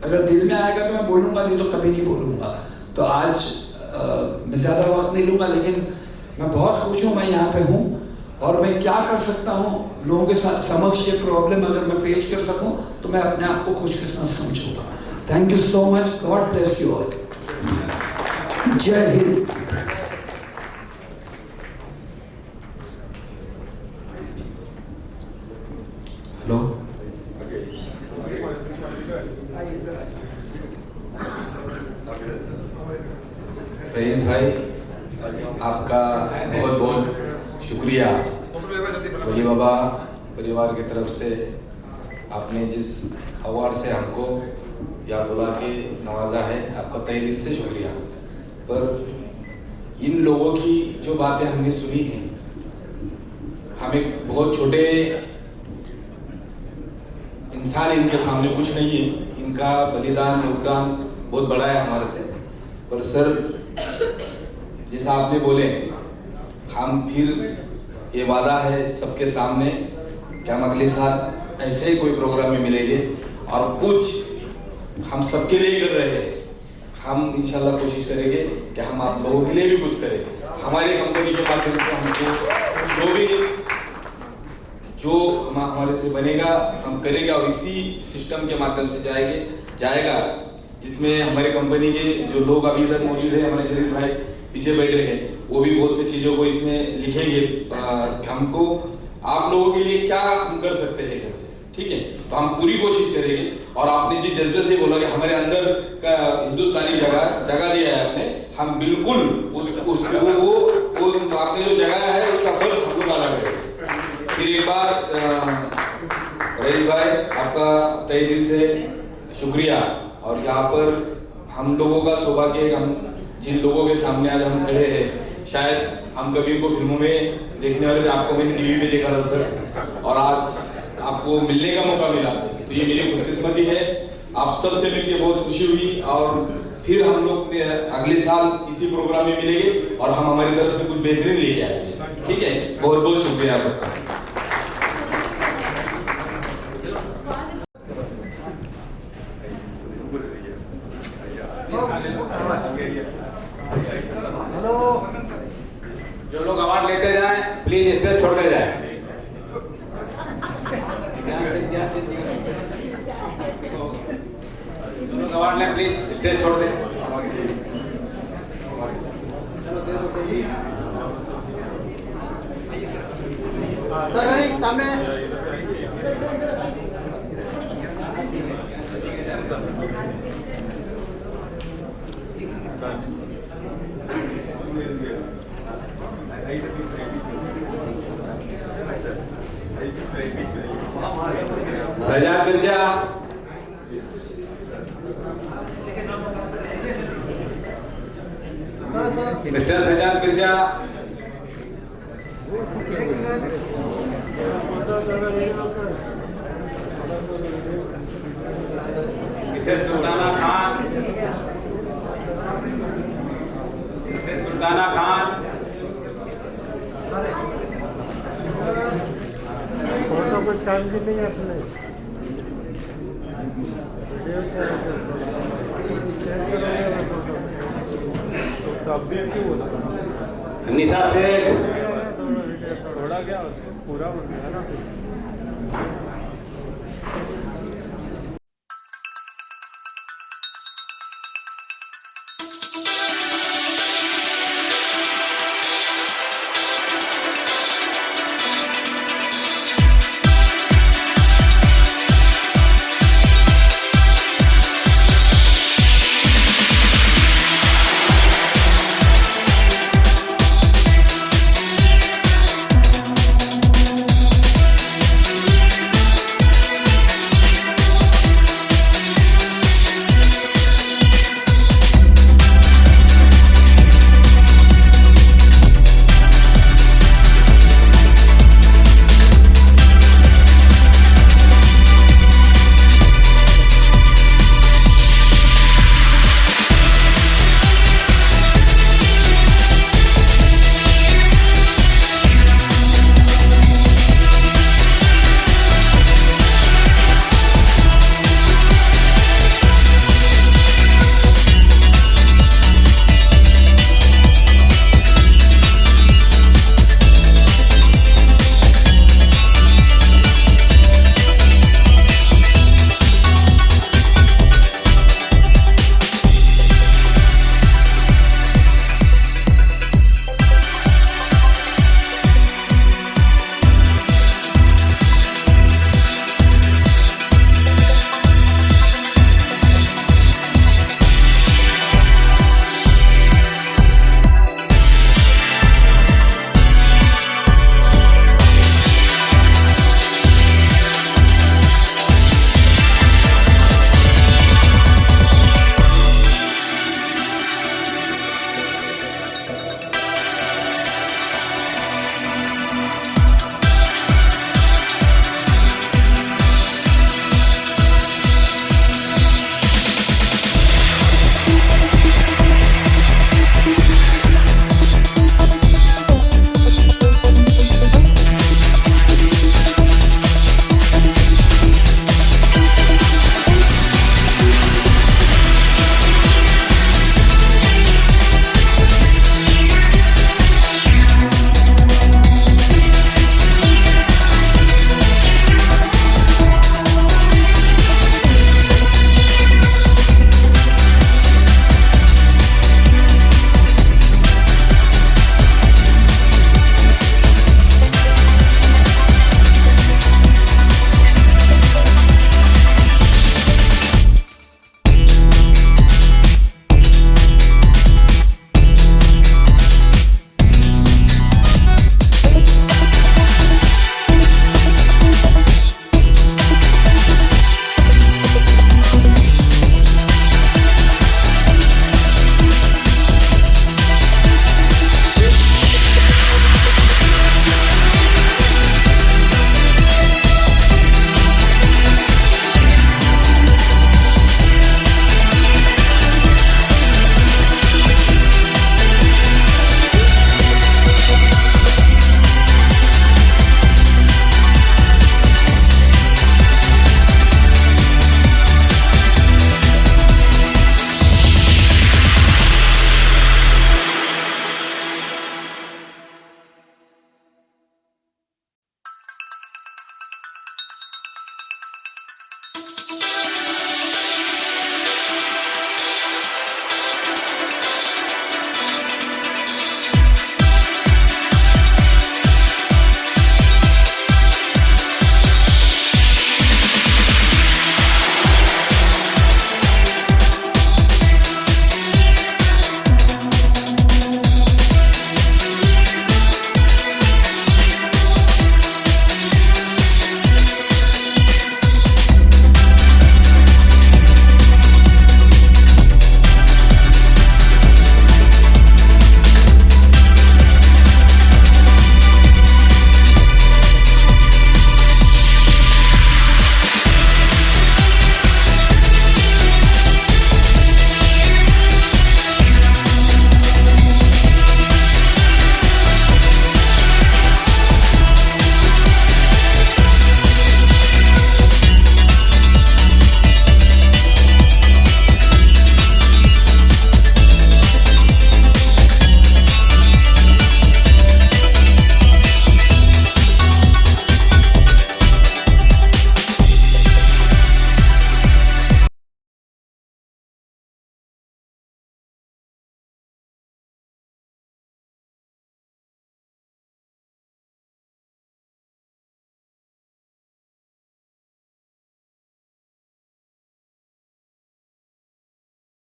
S8: अगर दिल में आएगा तो मैं बोलूँगा, नहीं तो कभी नहीं बोलूँगा। तो आज मैं ज़्यादा वक्त नहीं लूँगा, लेकिन मैं बहुत खुश हूँ मैं यहाँ पे हूँ, और मैं क्या कर सकता हूँ लोगों के समक्ष ये प्रॉब्लम अगर मैं पेश कर सकूँ तो मैं अपने आप को खुशकिस्मत समझूंगा। Thank you so much, god bless you all, जय हिंद। हेलो,
S3: रईस भाई आपका बहुत बहुत शुक्रिया। वली बाबा परिवार की तरफ से आपने जिस अवार्ड से हमको या बुला के नवाजा है, आपका तहे दिल से शुक्रिया। पर इन लोगों की जो बातें हमने सुनी हैं, हम एक बहुत छोटे इंसान, इनके सामने कुछ नहीं है। इनका बलिदान योगदान बहुत बड़ा है हमारे से। पर सर जैसा आपने बोले, हम फिर ये वादा है सबके सामने कि हम अगले साल ऐसे ही कोई प्रोग्राम में मिलेंगे और कुछ हम सबके लिए कर रहे हैं। हम इंशाल्लाह कोशिश करेंगे कि हम आप लोगों के लिए भी कुछ करें। हमारी कंपनी के माध्यम से हमको जो हमारे से बनेगा हम करेंगे, और इसी सिस्टम के माध्यम से जाएगा जिसमें हमारी कंपनी के जो लोग अभी इधर मौजूद है, हमारे जलील भाई पीछे बैठे हैं, वो भी बहुत सी चीज़ों को इसमें लिखेंगे कि हमको आप लोगों के लिए क्या हम कर सकते हैं। ठीक है, तो हम पूरी कोशिश करेंगे। और आपने जिस जज्बे से बोला कि हमारे अंदर का हिंदुस्तानी जगह दिया है आपने, हम बिल्कुल वो आपने जो जगह है उसका फर्ज हमको अदा करेंगे। फिर एक बार रईस भाई आपका तहे दिल से शुक्रिया। और यहाँ पर हम लोगों का सौभाग्य, हम जिन लोगों के सामने आज हम खड़े हैं, शायद हम कभी उनको फिल्मों में देखने वाले थे, आपको मैंने टीवी पे देखा था सर, और आज आपको मिलने का मौका मिला, तो ये मेरी खुशकिस्मती है। आप सबसे मिलकर बहुत खुशी हुई, और फिर हम लोग अगले साल इसी प्रोग्राम में मिलेंगे और हम हमारी तरफ से कुछ बेहतरीन लेके आएंगे। ठीक है, बहुत बहुत शुक्रिया सबका।
S9: जो लोग अवार्ड लेते जाएं प्लीज स्टेज छोड़ते जाएं। जो लोग अवार्ड लें प्लीज स्टेज छोड़ दें।
S6: सर सामने
S9: Sajjad Mirza, Mr Sajjad Mirza, Mrs Sultana Khan, Mrs Sultana Khan,
S6: photo कुछ काम की नहीं है अपने
S9: निशा शेख,
S6: थोड़ा क्या पूरा हो गया ना।